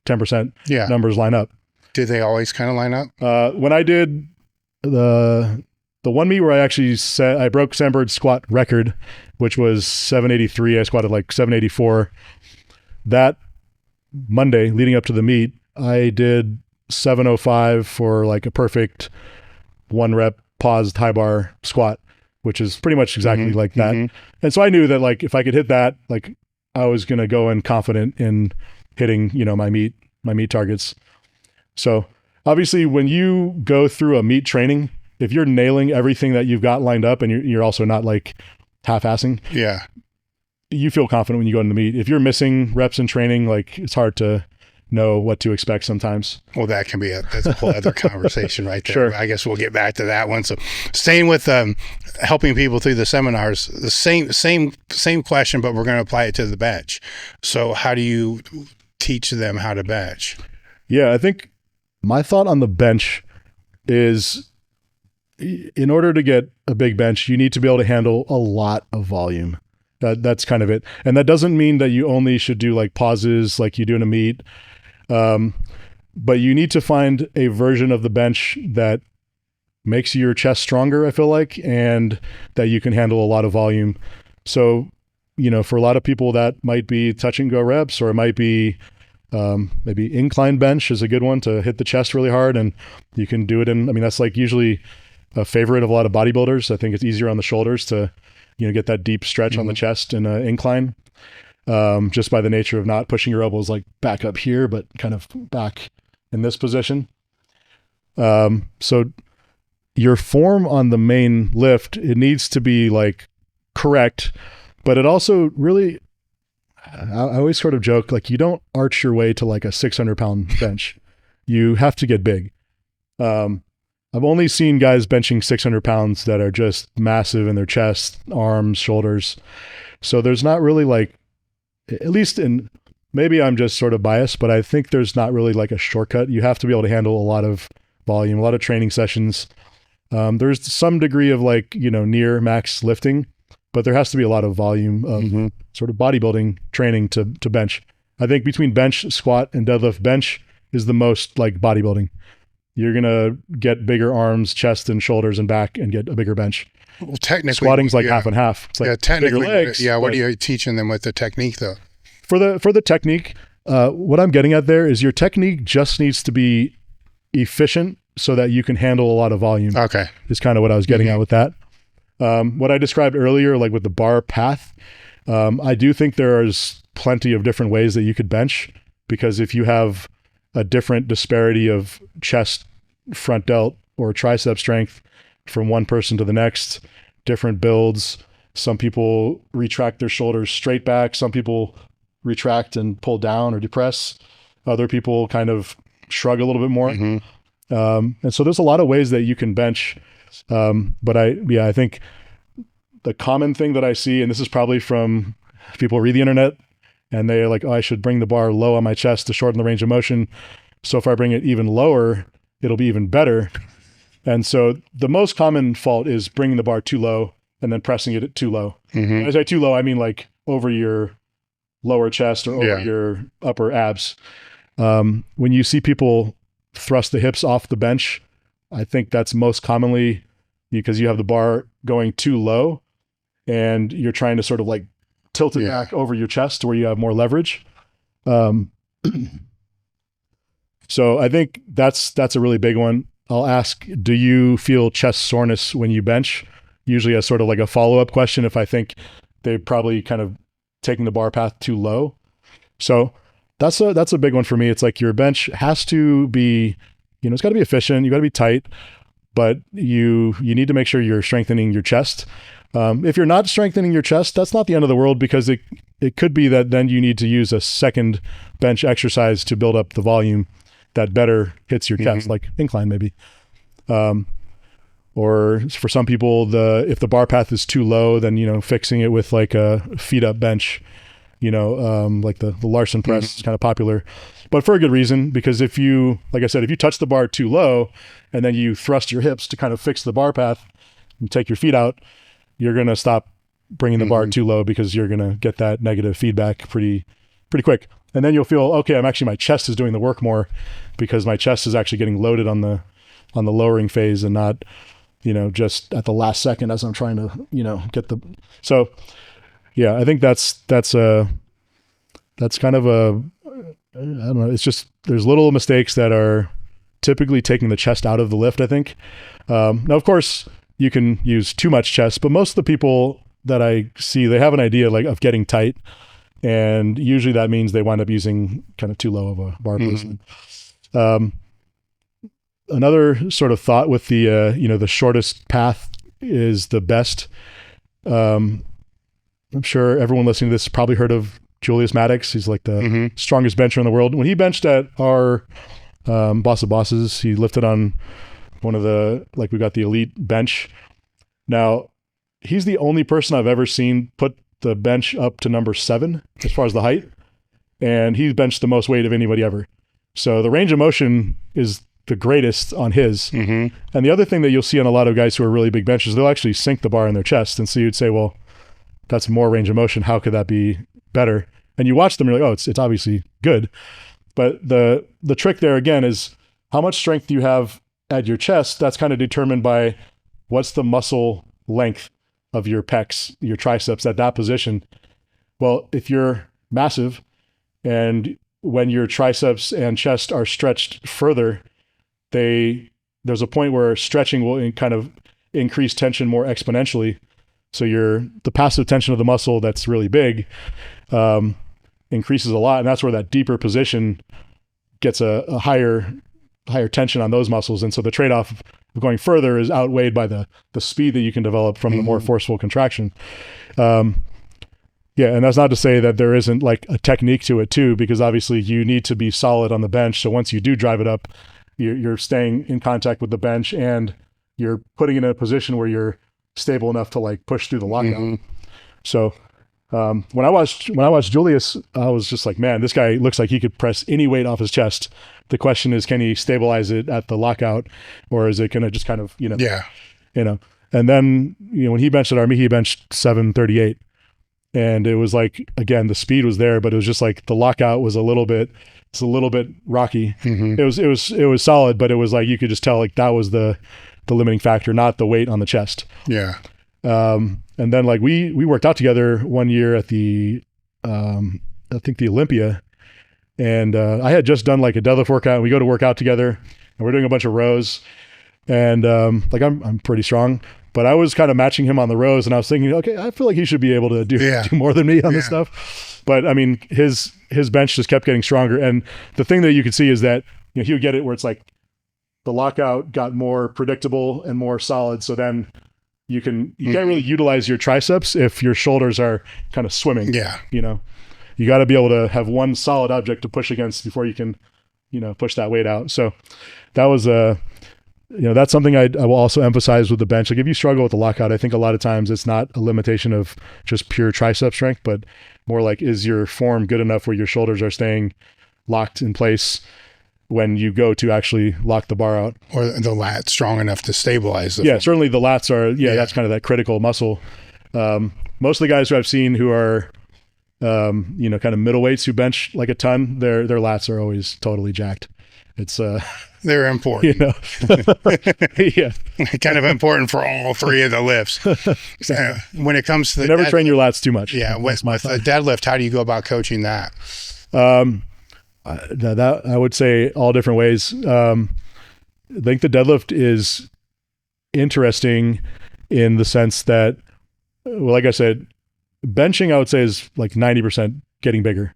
10% numbers line up. Do they always kind of line up? When I did the one meet where I actually I broke Sandberg's squat record, which was 783. I squatted like 784. That Monday leading up to the meet, I did 705 for like a perfect 1 rep paused high bar squat, which is pretty much exactly like that. And so I knew that like if I could hit that, like I was going to go in confident in hitting, my meet targets. So obviously when you go through a meet training, if you're nailing everything that you've got lined up and you're also not like half-assing, you feel confident when you go into the meet. If you're missing reps in training, like it's hard to know what to expect sometimes. Well, that can be that's a whole other conversation right there. Sure. I guess we'll get back to that one. So staying with helping people through the seminars, the same question, but we're going to apply it to the bench. So how do you teach them how to bench? Yeah, I think my thought on the bench is in order to get a big bench, you need to be able to handle a lot of volume. That's kind of it. And that doesn't mean that you only should do like pauses like you do in a meet. But you need to find a version of the bench that makes your chest stronger, I feel like, and that you can handle a lot of volume. So, for a lot of people that might be touch and go reps, or it might be maybe incline bench is a good one to hit the chest really hard. And you can do it that's like usually a favorite of a lot of bodybuilders. I think it's easier on the shoulders to, get that deep stretch on the chest in an incline, just by the nature of not pushing your elbows like back up here, but kind of back in this position. So your form on the main lift, it needs to be like correct, but it also really, I always sort of joke, like you don't arch your way to like a 600-pound bench. You have to get big. I've only seen guys benching 600 pounds that are just massive in their chest, arms, shoulders. So there's not really like, at least maybe I'm just sort of biased, but I think there's not really like a shortcut. You have to be able to handle a lot of volume, a lot of training sessions. There's some degree of like, near max lifting, but there has to be a lot of volume of sort of bodybuilding training to bench. I think between bench, squat, and deadlift, bench is the most like bodybuilding. You're going to get bigger arms, chest, and shoulders and back and get a bigger bench. Well, technically, squatting's like half and half. It's like technically, bigger legs. Yeah, what are you teaching them with the technique though? For the technique, what I'm getting at there is your technique just needs to be efficient so that you can handle a lot of volume. Okay. Is kind of what I was getting at with that. What I described earlier, like with the bar path, I do think there's plenty of different ways that you could bench, because if you have a different disparity of chest, front delt, or tricep strength from one person to the next, different builds. Some people retract their shoulders straight back. Some people retract and pull down or depress. Other people kind of shrug a little bit more. And so there's a lot of ways that you can bench. But I think the common thing that I see, and this is probably from people read the internet, and they're like, oh, I should bring the bar low on my chest to shorten the range of motion. So if I bring it even lower, it'll be even better. And so the most common fault is bringing the bar too low and then pressing it too low. When I say too low, I mean like over your lower chest or over your upper abs. When you see people thrust the hips off the bench, I think that's most commonly because you have the bar going too low and you're trying to sort of like tilt it back over your chest where you have more leverage. So I think that's a really big one. I'll ask, do you feel chest soreness when you bench? Usually as sort of like a follow-up question if I think they're probably kind of taking the bar path too low. So that's a big one for me. It's like your bench has to be, it's got to be efficient. You got to be tight, but you need to make sure you're strengthening your chest. If you're not strengthening your chest, that's not the end of the world, because it could be that then you need to use a second bench exercise to build up the volume that better hits your chest, like incline maybe. Or for some people, if the bar path is too low, then, fixing it with like a feet up bench, like the Larson press is kind of popular, but for a good reason, because if you touch the bar too low and then you thrust your hips to kind of fix the bar path and take your feet out, you're going to stop bringing the bar too low, because you're going to get that negative feedback pretty quick. And then you'll feel, okay, my chest is doing the work more, because my chest is actually getting loaded on the lowering phase, and not, just at the last second as I'm trying to, so yeah, I think that's kind of I don't know. It's just, there's little mistakes that are typically taking the chest out of the lift, I think. Now, of course, you can use too much chest, but most of the people that I see, they have an idea like of getting tight. And usually that means they wind up using kind of too low of a bar placement. Another sort of thought with the, the shortest path is the best. I'm sure everyone listening to this probably heard of Julius Maddox. He's like the strongest bencher in the world. When he benched at our Boss of Bosses, he lifted on one of we got the elite bench. Now, he's the only person I've ever seen put the bench up to number 7 as far as the height. And he's benched the most weight of anybody ever. So the range of motion is the greatest on his. And the other thing that you'll see on a lot of guys who are really big benchers, they'll actually sink the bar in their chest. And so you'd say, well, that's more range of motion. How could that be better? And you watch them, you're like, oh, it's obviously good. But the trick there again is how much strength do you have at your chest? That's kind of determined by what's the muscle length of your pecs, your triceps at that position. Well, if you're massive, and when your triceps and chest are stretched further, there's a point where stretching will kind of increase tension more exponentially. So the passive tension of the muscle that's really big increases a lot, and that's where that deeper position gets a higher tension on those muscles. And so the trade-off of going further is outweighed by the speed that you can develop from the more forceful contraction. And that's not to say that there isn't like a technique to it too, because obviously you need to be solid on the bench. So once you do drive it up, you're staying in contact with the bench, and you're putting it in a position where you're stable enough to like push through the lockout. So when I watched Julius, I was just like, man, this guy looks like he could press any weight off his chest. The question is, can he stabilize it at the lockout, or is it going to just kind of, and then, when he benched at Army, he benched 738, and it was like, again, the speed was there, but it was just like the lockout was a little bit rocky. It was solid, but it was like, you could just tell like that was the limiting factor, not the weight on the chest. Yeah. And then like we worked out together one year at the, I think the Olympia, and I had just done like a deadlift workout, and we go to work out together, and we're doing a bunch of rows, and like I'm pretty strong, but I was kind of matching him on the rows, and I was thinking, okay, I feel like he should be able to do more than me on this stuff. But I mean, his bench just kept getting stronger. And the thing that you could see is that, he would get it where it's like the lockout got more predictable and more solid. So then you can't really utilize your triceps if your shoulders are kind of swimming. You got to be able to have one solid object to push against before you can, push that weight out. So that was that's something I will also emphasize with the bench. Like if you struggle with the lockout, I think a lot of times it's not a limitation of just pure tricep strength, but more like, is your form good enough where your shoulders are staying locked in place when you go to actually lock the bar out? Or the lats strong enough to stabilize the form. Certainly the lats are, that's kind of that critical muscle. Most of the guys who I've seen who are, kind of middleweights who bench like a ton, their lats are always totally jacked. It's, they're important. Kind of important for all three of the lifts. When it comes to never train your lats too much. With the deadlift, how do you go about coaching that? That I would say all different ways. I think the deadlift is interesting in the sense that, well, like I said, benching I would say is like 90% getting bigger.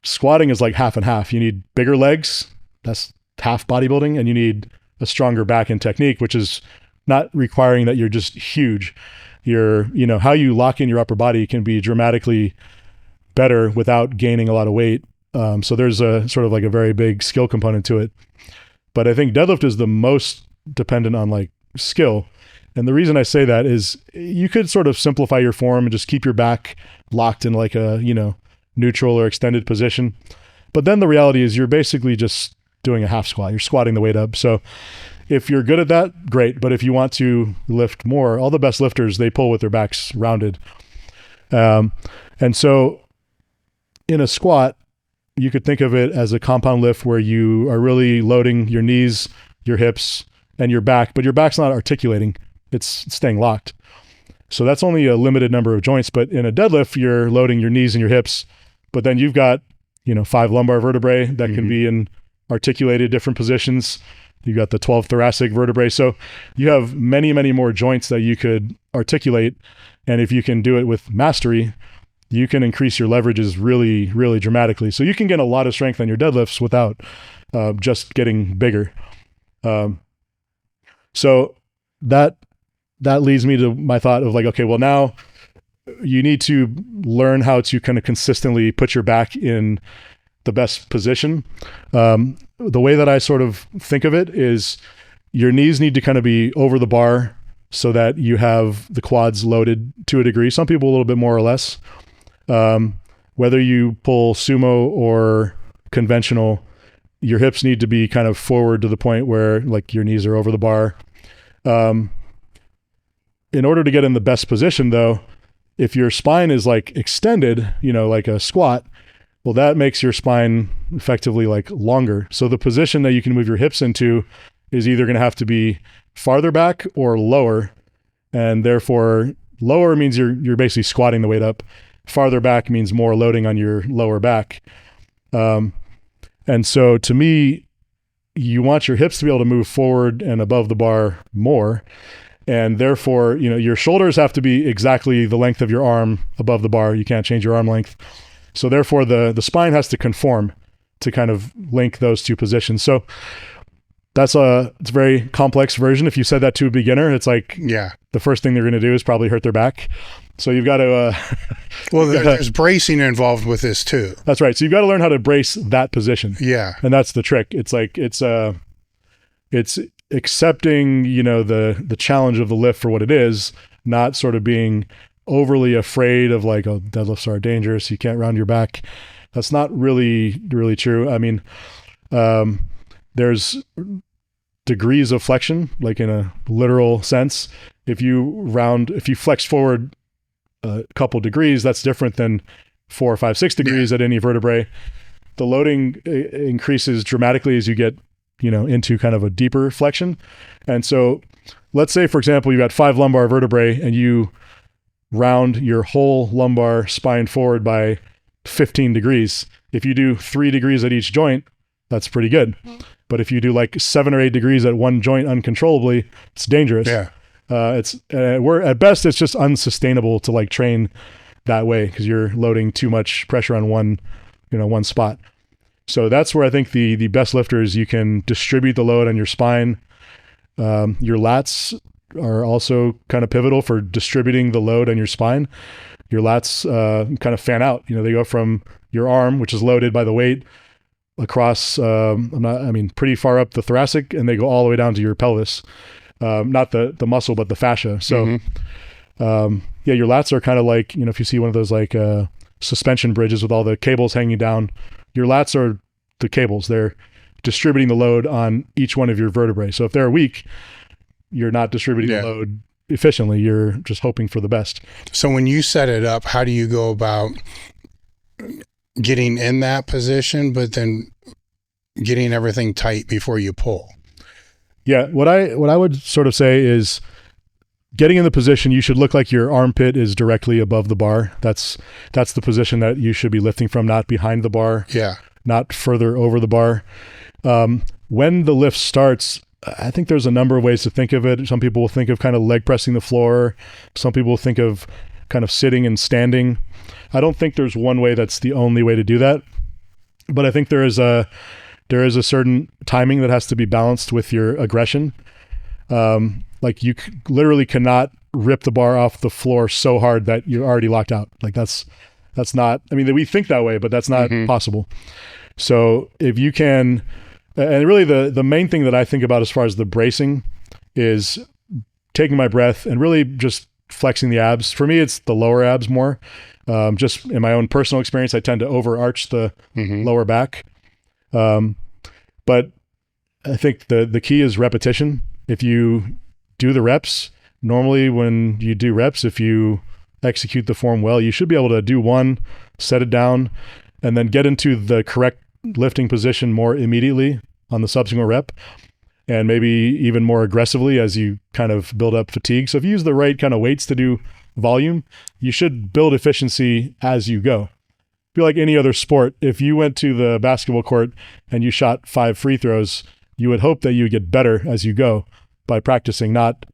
Squatting is like half and half. You need bigger legs, that's half bodybuilding, and you need a stronger back and technique, which is not requiring that you're just huge. How you lock in your upper body can be dramatically better without gaining a lot of weight. So there's a sort of like a very big skill component to it. But I think deadlift is the most dependent on like skill. And the reason I say that is you could sort of simplify your form and just keep your back locked in like a, neutral or extended position. But then the reality is you're basically just doing a half squat. You're squatting the weight up. So if you're good at that, great. But if you want to lift more, all the best lifters, they pull with their backs rounded. And so in a squat, you could think of it as a compound lift where you are really loading your knees, your hips, and your back, but your back's not articulating. It's staying locked. So that's only a limited number of joints. But in a deadlift, you're loading your knees and your hips, but then you've got, 5 lumbar vertebrae that can be in articulated different positions. You've got the 12 thoracic vertebrae. So you have many, many more joints that you could articulate. And if you can do it with mastery, you can increase your leverages really, really dramatically. So you can get a lot of strength on your deadlifts without just getting bigger. So that leads me to my thought of like, okay, well now you need to learn how to kind of consistently put your back in the best position. The way that I sort of think of it is your knees need to kind of be over the bar so that you have the quads loaded to a degree. Some people a little bit more or less. Whether you pull sumo or conventional, your hips need to be kind of forward to the point where like your knees are over the bar. In order to get in the best position though, if your spine is like extended, like a squat, well, that makes your spine effectively like longer. So the position that you can move your hips into is either going to have to be farther back or lower. And therefore lower means you're basically squatting the weight up. Farther back means more loading on your lower back. And so to me, you want your hips to be able to move forward and above the bar more. And therefore, your shoulders have to be exactly the length of your arm above the bar. You can't change your arm length. So therefore the spine has to conform to kind of link those two positions. So it's a very complex version. If you said that to a beginner, it's like, the first thing they're going to do is probably hurt their back. So you've got to, well, there's bracing involved with this too. That's right. So you've got to learn how to brace that position. Yeah. And that's the trick. It's like, it's accepting, the challenge of the lift for what it is, not sort of being overly afraid of like, oh, deadlifts are dangerous. You can't round your back. That's not really, really true. I mean, there's degrees of flexion, like in a literal sense. If you flex forward a couple degrees, that's different than 4 or 5, 6 degrees at any vertebrae. The loading increases dramatically as you get, into kind of a deeper flexion. And so let's say, for example, you've got 5 lumbar vertebrae and you round your whole lumbar spine forward by 15 degrees. If you do 3 degrees at each joint, that's pretty good. But if you do like 7 or 8 degrees at one joint uncontrollably, it's dangerous. Yeah. We're at best, it's just unsustainable to like train that way because you're loading too much pressure on one spot. So that's where I think the best lifters, you can distribute the load on your spine. Your lats are also kind of pivotal for distributing the load on your spine. Your lats kind of fan out. They go from your arm, which is loaded by the weight, across, pretty far up the thoracic, and they go all the way down to your pelvis. Not the muscle, but the fascia. So, your lats are kind of like, if you see one of those like suspension bridges with all the cables hanging down, your lats are the cables. They're distributing the load on each one of your vertebrae. So if they're weak, you're not distributing the load efficiently. You're just hoping for the best. So when you set it up, how do you go about getting in that position, but then getting everything tight before you pull? Yeah. What I would sort of say is getting in the position, you should look like your armpit is directly above the bar. That's the position that you should be lifting from, not behind the bar. Yeah. Not further over the bar. When the lift starts, I think there's a number of ways to think of it. Some people will think of kind of leg pressing the floor. Some people will think of kind of sitting and standing. I don't think there's one way that's the only way to do that. But I think there is a certain timing that has to be balanced with your aggression. Like you literally cannot rip the bar off the floor so hard that you're already locked out. Like that's not, we think that way, but that's not possible. So if you can And really the main thing that I think about as far as the bracing is taking my breath and really just flexing the abs. For me, it's the lower abs more. Just in my own personal experience, I tend to overarch the lower back. But I think the key is repetition. If you do the reps, normally when you do reps, if you execute the form well, you should be able to do one, set it down, and then get into the correct lifting position more immediately on the subsequent rep, and maybe even more aggressively as you kind of build up fatigue. So if you use the right kind of weights to do volume, you should build efficiency as you go. Be like any other sport. If you went to the basketball court and you shot 5 free throws, you would hope that you would get better as you go by practicing, not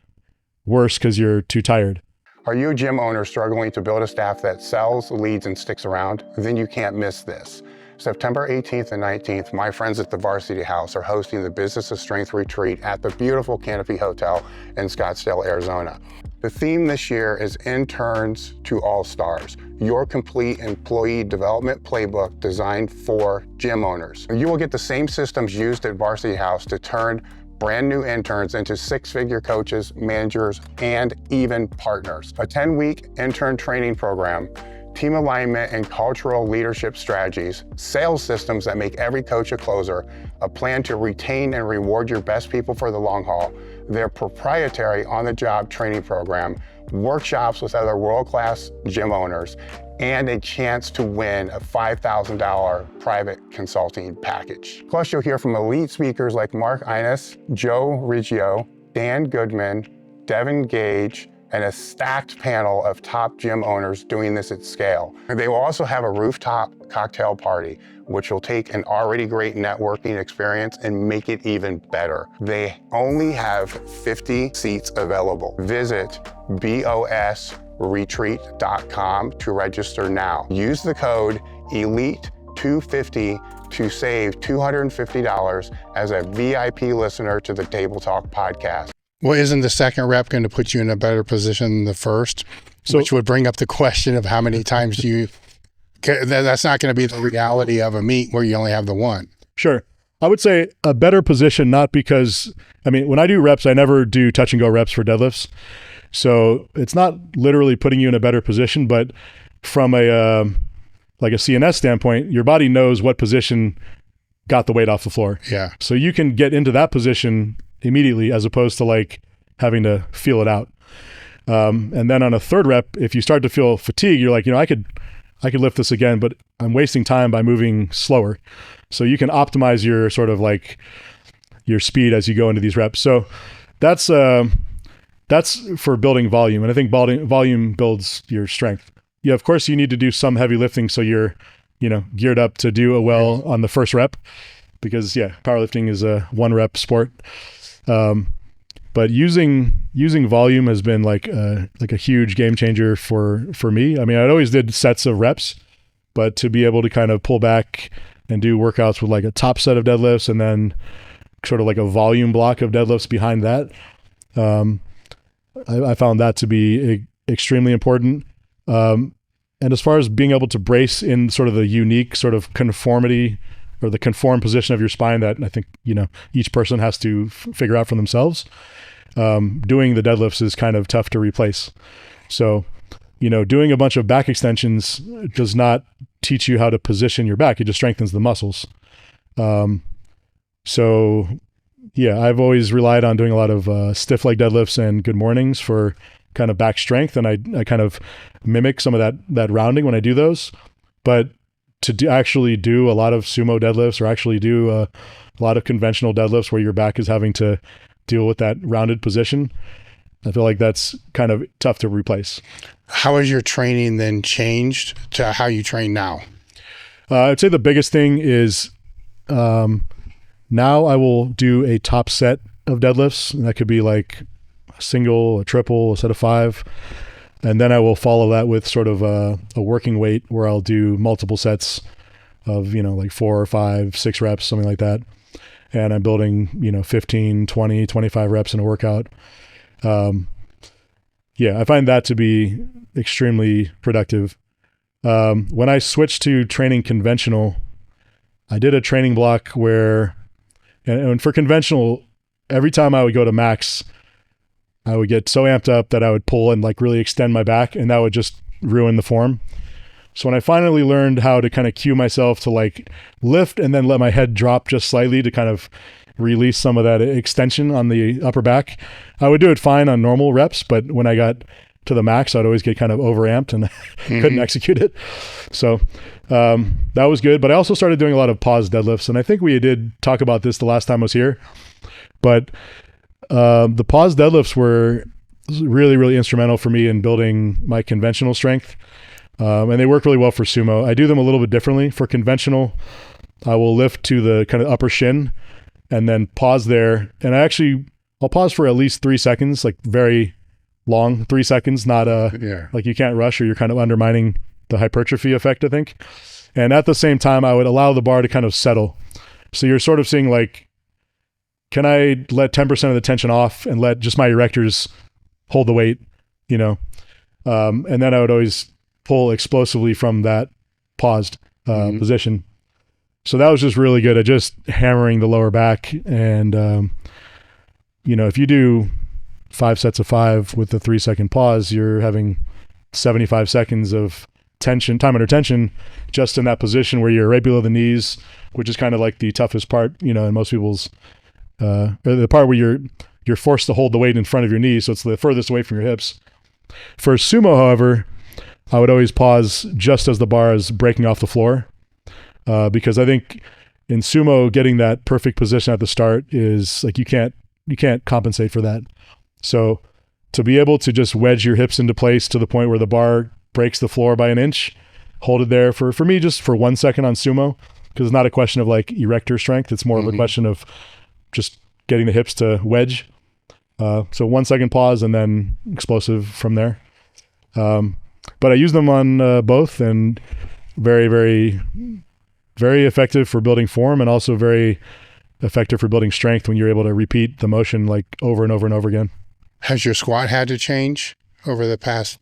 worse because you're too tired. Are you a gym owner struggling to build a staff that sells, leads, and sticks around? Then you can't miss this. September 18th and 19th, my friends at the Varsity House are hosting the Business of Strength Retreat at the beautiful Canopy Hotel in Scottsdale, Arizona. The theme this year is Interns to All-Stars, your complete employee development playbook designed for gym owners. You will get the same systems used at Varsity House to turn brand new interns into 6-figure coaches, managers, and even partners. A 10-week intern training program, team alignment and cultural leadership strategies, sales systems that make every coach a closer, a plan to retain and reward your best people for the long haul, their proprietary on-the-job training program, workshops with other world-class gym owners, and a chance to win a $5,000 private consulting package. Plus, you'll hear from elite speakers like Mark Innes, Joe Riggio, Dan Goodman, Devin Gage, and a stacked panel of top gym owners doing this at scale. They will also have a rooftop cocktail party, which will take an already great networking experience and make it even better. They only have 50 seats available. Visit bosretreat.com to register now. Use the code ELITE250 to save $250 as a VIP listener to the Table Talk podcast. Well, isn't the second rep going to put you in a better position than the first? So, which would bring up the question of how many times that's not going to be the reality of a meet where you only have the one. Sure. I would say a better position, not because, when I do reps, I never do touch and go reps for deadlifts. So it's not literally putting you in a better position, but from a CNS standpoint, your body knows what position got the weight off the floor. Yeah. So you can get into that position immediately as opposed to having to feel it out. And then on a third rep, if you start to feel fatigue, you're like, I could lift this again, but I'm wasting time by moving slower. So you can optimize your sort of your speed as you go into these reps. So that's for building volume. And I think volume builds your strength. Yeah, of course you need to do some heavy lifting so you're, geared up to do well on the first rep, because powerlifting is a 1 rep sport. But using volume has been like a huge game changer for me. I always did sets of reps, but to be able to kind of pull back and do workouts with a top set of deadlifts and then sort of a volume block of deadlifts behind that, I found that to be extremely important. And as far as being able to brace in sort of the unique sort of conformity or the conformed position of your spine that I think, each person has to figure out for themselves, doing the deadlifts is kind of tough to replace. So, doing a bunch of back extensions does not teach you how to position your back. It just strengthens the muscles. I've always relied on doing a lot of stiff leg deadlifts and good mornings for kind of back strength. And I kind of mimic some of that rounding when I do those. But to actually do a lot of sumo deadlifts or actually do a lot of conventional deadlifts where your back is having to deal with that rounded position, I feel like that's kind of tough to replace. How has your training then changed to how you train now? I'd say the biggest thing is now I will do a top set of deadlifts. And that could be a single, a triple, a set of 5. And then I will follow that with sort of a working weight where I'll do multiple sets of, 4 or 5, 6 reps, something like that. And I'm building, 15, 20, 25 reps in a workout. I find that to be extremely productive. When I switched to training conventional, I did a training block where And for conventional, every time I would go to max, I would get so amped up that I would pull and like really extend my back, and that would just ruin the form. So when I finally learned how to kind of cue myself to like lift and then let my head drop just slightly to kind of release some of that extension on the upper back, I would do it fine on normal reps. But when I got to the max, I'd always get kind of overamped and couldn't execute it. So that was good. But I also started doing a lot of pause deadlifts. And I think we did talk about this the last time I was here. But the pause deadlifts were really, really instrumental for me in building my conventional strength. And they work really well for sumo. I do them a little bit differently. For conventional, I will lift to the kind of upper shin and then pause there. And I'll pause for at least 3 seconds, like very long 3 seconds, not like you can't rush or you're kind of undermining the hypertrophy effect, I think. And at the same time, I would allow the bar to kind of settle. So you're sort of seeing like, can I let 10% of the tension off and let just my erectors hold the weight, you know? And then I would always pull explosively from that paused position. So that was just really good at just hammering the lower back. And, you know, if you do 5 sets of 5 with the 3 second pause, you're having 75 seconds of tension, time under tension, just in that position where you're right below the knees, which is kind of like the toughest part, you know, in most people's, the part where you're forced to hold the weight in front of your knees. So it's the furthest away from your hips. For sumo, however, I would always pause just as the bar is breaking off the floor. Because I think in sumo, getting that perfect position at the start is like, you can't compensate for that. So to be able to just wedge your hips into place to the point where the bar breaks the floor by an inch, hold it there for me, just for 1 second on sumo, because it's not a question of like erector strength. It's more of a question of just getting the hips to wedge. So 1 second pause and then explosive from there. But I use them on both, and very, very, very effective for building form, and also very effective for building strength when you're able to repeat the motion like over and over and over again. Has your squat had to change over the past?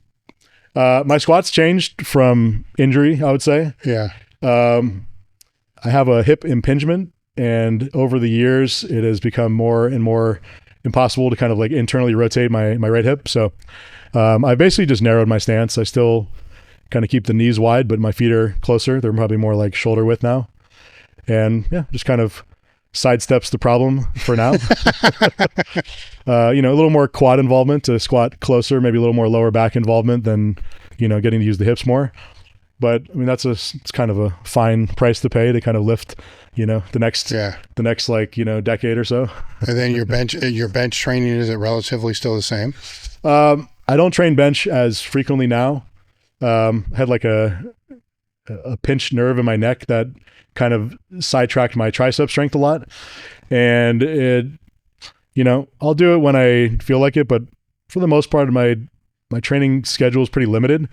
My squats changed from injury, I would say. Yeah. I have a hip impingement, and over the years, it has become more and more impossible to kind of like internally rotate my right hip. So I basically just narrowed my stance. I still kind of keep the knees wide, but my feet are closer. They're probably more like shoulder width now. And yeah, just kind of sidesteps the problem for now. You know, a little more quad involvement to squat closer, maybe a little more lower back involvement than, you know, getting to use the hips more. But I mean, it's kind of a fine price to pay to kind of lift, you know, the next like, you know, decade or so. And then your bench training, is it relatively still the same? I don't train bench as frequently now. Had like a pinched nerve in my neck that kind of sidetracked my tricep strength a lot. And it, you know, I'll do it when I feel like it, but for the most part, my training schedule is pretty limited.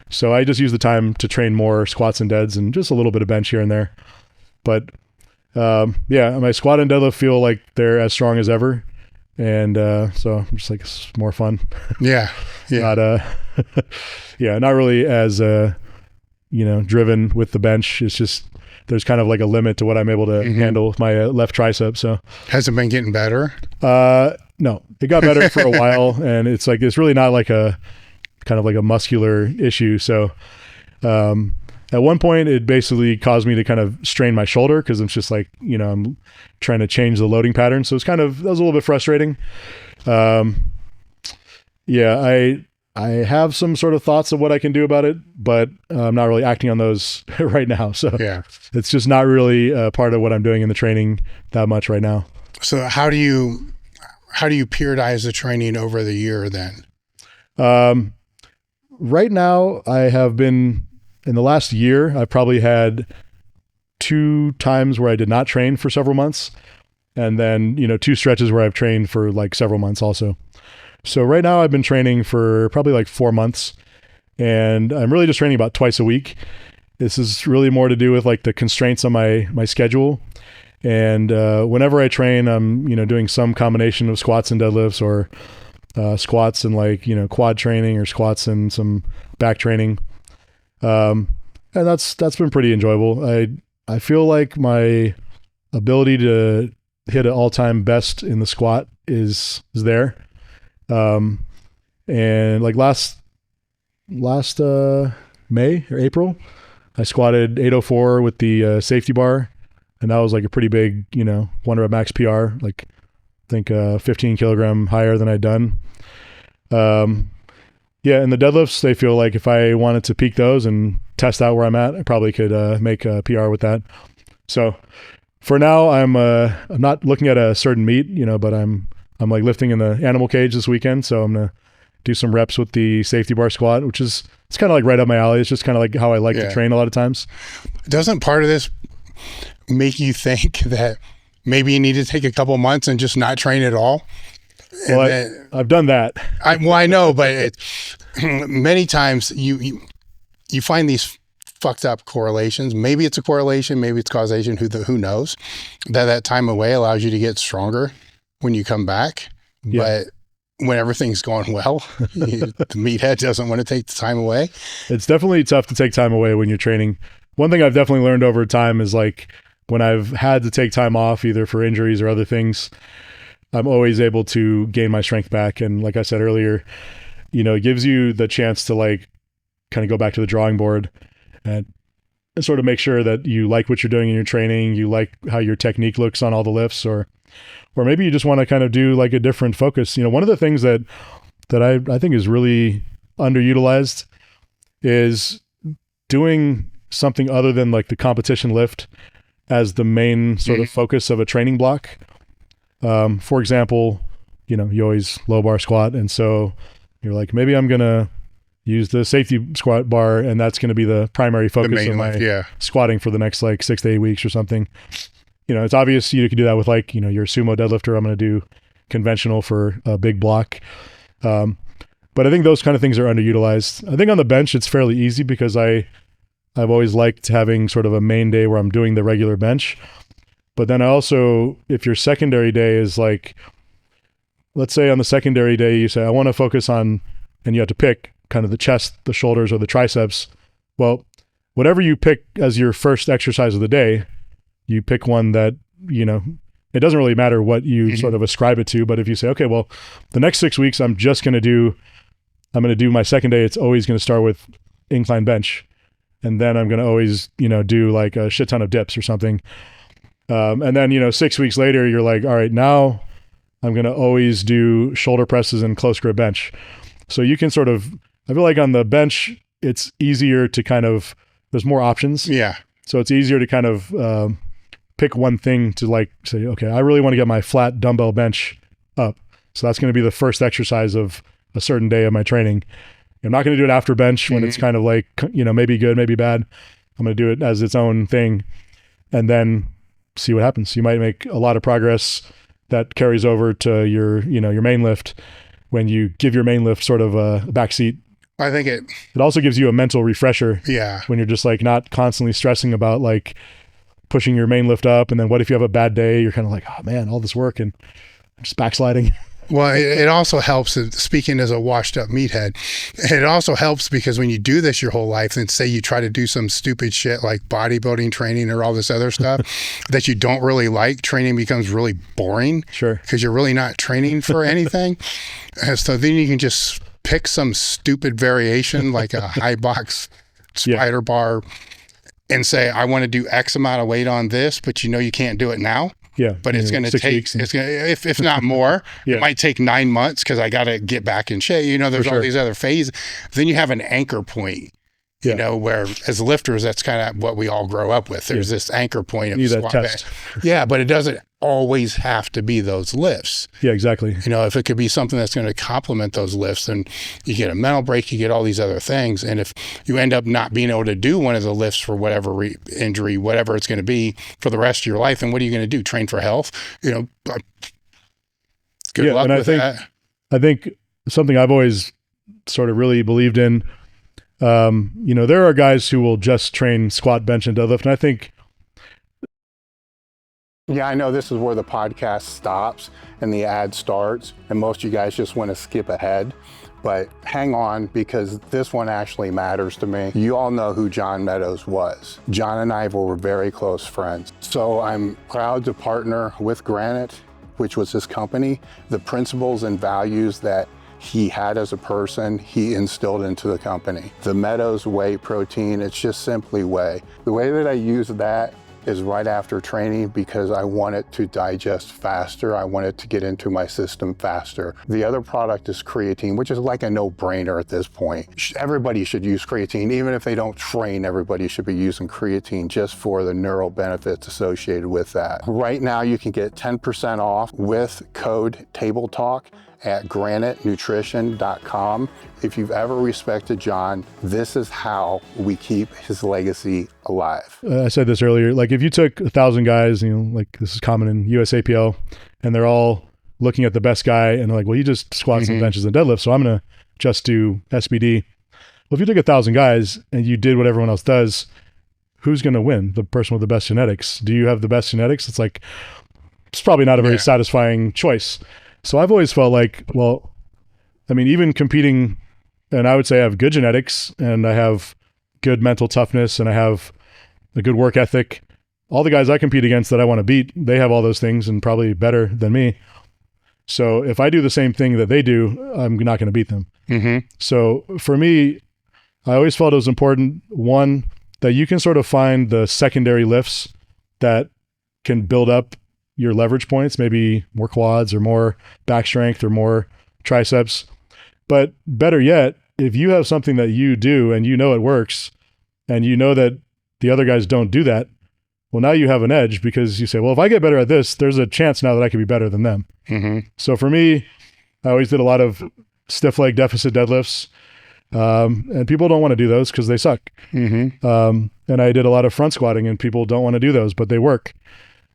So I just use the time to train more squats and deads and just a little bit of bench here and there. But yeah, my squat and deadlift feel like they're as strong as ever. And so I'm just like, it's more fun. Yeah. Not not really as you know, driven with the bench. It's just there's kind of like a limit to what I'm able to handle with my left tricep. So has it been getting better? No, it got better for a while, and it's like it's really not like a kind of like a muscular issue. So at one point, it basically caused me to kind of strain my shoulder because I'm just like, you know, I'm trying to change the loading pattern. So that was a little bit frustrating. Yeah, I have some sort of thoughts of what I can do about it, but I'm not really acting on those right now. So yeah, it's just not really part of what I'm doing in the training that much right now. So how do you periodize the training over the year then? Right now, I have been, in the last year, I've probably had 2 times where I did not train for several months. And then, you know, 2 stretches where I've trained for like several months also. So right now I've been training for probably like 4 months, and I'm really just training about twice a week. This is really more to do with like the constraints on my schedule. And whenever I train, I'm, you know, doing some combination of squats and deadlifts, or squats and like, you know, quad training, or squats and some back training. And that's been pretty enjoyable. I feel like my ability to hit an all-time best in the squat is there. And like last May or April, I squatted 804 with the safety bar, and that was like a pretty big, 1 rep max PR, like I think 15 kilogram higher than I'd done. Yeah, and the deadlifts, they feel like if I wanted to peak those and test out where I'm at, I probably could make a PR with that. So for now, I'm not looking at a certain meet, but I'm like lifting in the animal cage this weekend, so I'm gonna do some reps with the safety bar squat, which is, it's kind of like right up my alley. It's just kind of like how I like to train a lot of times. Doesn't part of this make you think that maybe you need to take a couple months and just not train at all? Well, I've done that. I know, but many times you find these fucked up correlations. Maybe it's a correlation, maybe it's causation, who knows? That time away allows you to get stronger when you come back. Yeah. But when everything's going well, the meathead doesn't want to take the time away. It's definitely tough to take time away when you're training. One thing I've definitely learned over time is like when I've had to take time off, either for injuries or other things, I'm always able to gain my strength back. And like I said earlier, it gives you the chance to like kind of go back to the drawing board and sort of make sure that you like what you're doing in your training, you like how your technique looks on all the lifts, or maybe you just want to kind of do like a different focus. One of the things that I think is really underutilized is doing something other than like the competition lift as the main sort of focus of a training block. For example, you always low bar squat. And so you're like, maybe I'm going to use the safety squat bar, and that's going to be the primary focus of my squatting for the next like 6 to 8 weeks or something. It's obvious you could do that with like, your sumo deadlifter. I'm going to do conventional for a big block. But I think those kind of things are underutilized. I think on the bench, it's fairly easy because I've always liked having sort of a main day where I'm doing the regular bench. But then I also, if your secondary day is like, let's say on the secondary day, you say, I want to focus on, and you have to pick kind of the chest, the shoulders, or the triceps. Well, whatever you pick as your first exercise of the day, you pick one that, it doesn't really matter what you sort of ascribe it to. But if you say, okay, well, the next 6 weeks, I'm going to do my second day. It's always going to start with incline bench. And then I'm going to always, do like a shit ton of dips or something. And then, 6 weeks later, you're like, all right, now I'm going to always do shoulder presses and close grip bench. So you can sort of, I feel like on the bench, it's easier to kind of, there's more options. Yeah. So it's easier to kind of pick one thing to like say, okay, I really want to get my flat dumbbell bench up. So that's going to be the first exercise of a certain day of my training. I'm not going to do it after bench when it's kind of like, maybe good, maybe bad. I'm going to do it as its own thing and then see what happens. You might make a lot of progress that carries over to your main lift when you give your main lift sort of a backseat. I think it also gives you a mental refresher. Yeah. When you're just like not constantly stressing about like pushing your main lift up. And then what if you have a bad day? You're kind of like, oh man, all this work and I'm just backsliding. Well, it also helps, speaking as a washed up meathead, it also helps because when you do this your whole life and say you try to do some stupid shit like bodybuilding training or all this other stuff that you don't really like, training becomes really boring. Sure. Because you're really not training for anything. So then you can just pick some stupid variation like a high box spider bar and say, I want to do X amount of weight on this, but you can't do it now. Yeah. But it's going to take, if not more, it might take 9 months because I got to get back in shape. There's all these other phases. Then you have an anchor point, where as lifters, that's kind of what we all grow up with. There's this anchor point of squat test. Yeah, but it doesn't always have to be those lifts. Yeah, exactly. If it could be something that's going to complement those lifts, then you get a mental break, you get all these other things. And if you end up not being able to do one of the lifts for whatever injury, whatever it's going to be for the rest of your life, then what are you going to do? Train for health? Good luck with that. I think something I've always sort of really believed in, there are guys who will just train squat, bench, and deadlift. And I think, yeah, I know this is where the podcast stops and the ad starts, and most of you guys just want to skip ahead. but hang on, because this one actually matters to me. You all know who John Meadows was. John and I were very close friends. So I'm proud to partner with Granite, which was his company. The principles and values that he had as a person, he instilled into the company. The Meadows whey protein, it's just simply whey. The way that I use that is right after training, because I want it to digest faster. I want it to get into my system faster. The other product is creatine, which is like a no-brainer at this point. Everybody should use creatine. Even if they don't train, everybody should be using creatine just for the neural benefits associated with that. Right now, you can get 10% off with code TABLETALK at granitenutrition.com. If you've ever respected John, this is how we keep his legacy alive. I said this earlier, like if you took 1,000 guys, like this is common in USAPL, and they're all looking at the best guy and they're like, well, he just squats and benches and deadlifts, so I'm going to just do SBD. Well, if you took 1,000 guys and you did what everyone else does, who's going to win? The person with the best genetics. Do you have the best genetics? It's like, it's probably not a very satisfying choice. So I've always felt like, well, I mean, even competing, and I would say I have good genetics and I have good mental toughness and I have a good work ethic. All the guys I compete against that I want to beat, they have all those things and probably better than me. So if I do the same thing that they do, I'm not going to beat them. So for me, I always felt it was important, one, that you can sort of find the secondary lifts that can build up your leverage points, maybe more quads or more back strength or more triceps. But better yet, if you have something that you do and you know it works and you know that the other guys don't do that, well, now you have an edge, because you say, well, if I get better at this, there's a chance now that I could be better than them. So for me, I always did a lot of stiff leg deficit deadlifts. And people don't want to do those because they suck. And I did a lot of front squatting, and people don't want to do those, but they work.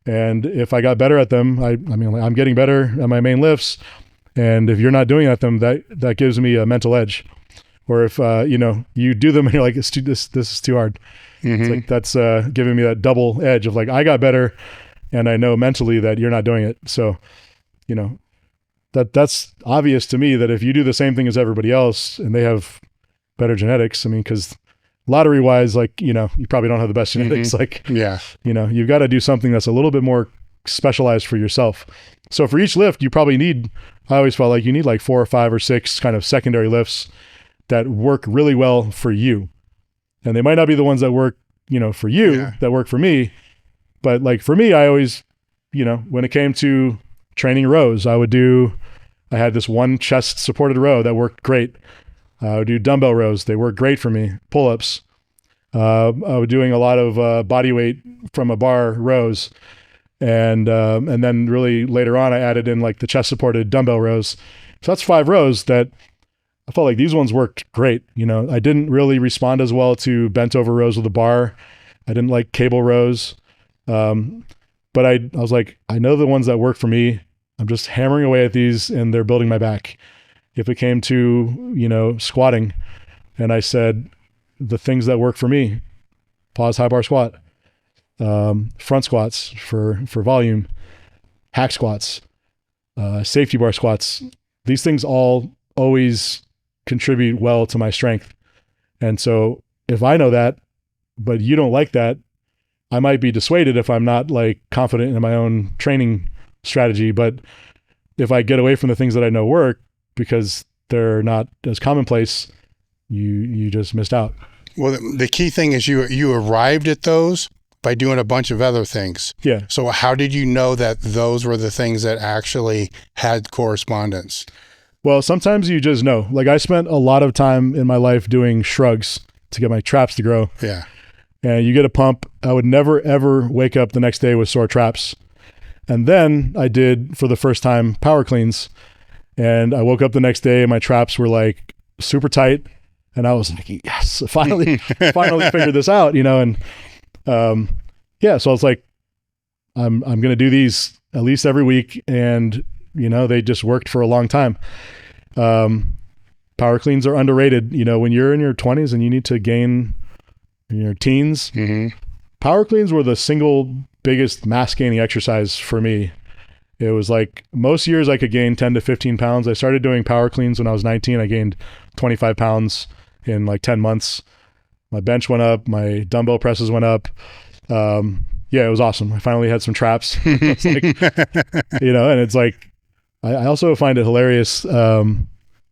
And if I got better at them, I mean, I'm getting better at my main lifts. And if you're not doing at them, that gives me a mental edge. Or if, you do them and you're like, this is too hard. It's like, that's giving me that double edge of like, I got better and I know mentally that you're not doing it. So, that's obvious to me that if you do the same thing as everybody else and they have better genetics, I mean, because lottery wise, like, you probably don't have the best genetics. You've got to do something that's a little bit more specialized for yourself. So for each lift, you probably need, I always felt like you need like 4 or 5 or 6 kind of secondary lifts that work really well for you. And they might not be the ones that work, for you, that work for me. But like for me, I always, when it came to training rows, I had this one chest supported row that worked great. I would do dumbbell rows. They work great for me. Pull-ups. I was doing a lot of body weight from a bar rows. And then really later on, I added in like the chest supported dumbbell rows. So that's 5 rows that I felt like these ones worked great. I didn't really respond as well to bent over rows with a bar. I didn't like cable rows. But I was like, I know the ones that work for me. I'm just hammering away at these and they're building my back. If it came to, squatting, and I said, the things that work for me, pause high bar squat, front squats for volume, hack squats, safety bar squats, these things all always contribute well to my strength. And so if I know that, but you don't like that, I might be dissuaded if I'm not like confident in my own training strategy. But if I get away from the things that I know work, because they're not as commonplace, you just missed out. Well, the key thing is you arrived at those by doing a bunch of other things. Yeah. So how did you know that those were the things that actually had correspondence? Well, sometimes you just know. Like I spent a lot of time in my life doing shrugs to get my traps to grow. Yeah. And you get a pump. I would never, ever wake up the next day with sore traps. And then I did, for the first time, power cleans. And I woke up the next day and my traps were like super tight. And I was like, yes, finally figured this out, and so I was like, I'm going to do these at least every week. And, they just worked for a long time. Power cleans are underrated. When you're in your 20s and you need to gain in your teens, power cleans were the single biggest mass gaining exercise for me. It was like most years I could gain 10 to 15 pounds. I started doing power cleans when I was 19. I gained 25 pounds in like 10 months. My bench went up. My dumbbell presses went up. Yeah, it was awesome. I finally had some traps. It's like, and it's like, I also find it hilarious.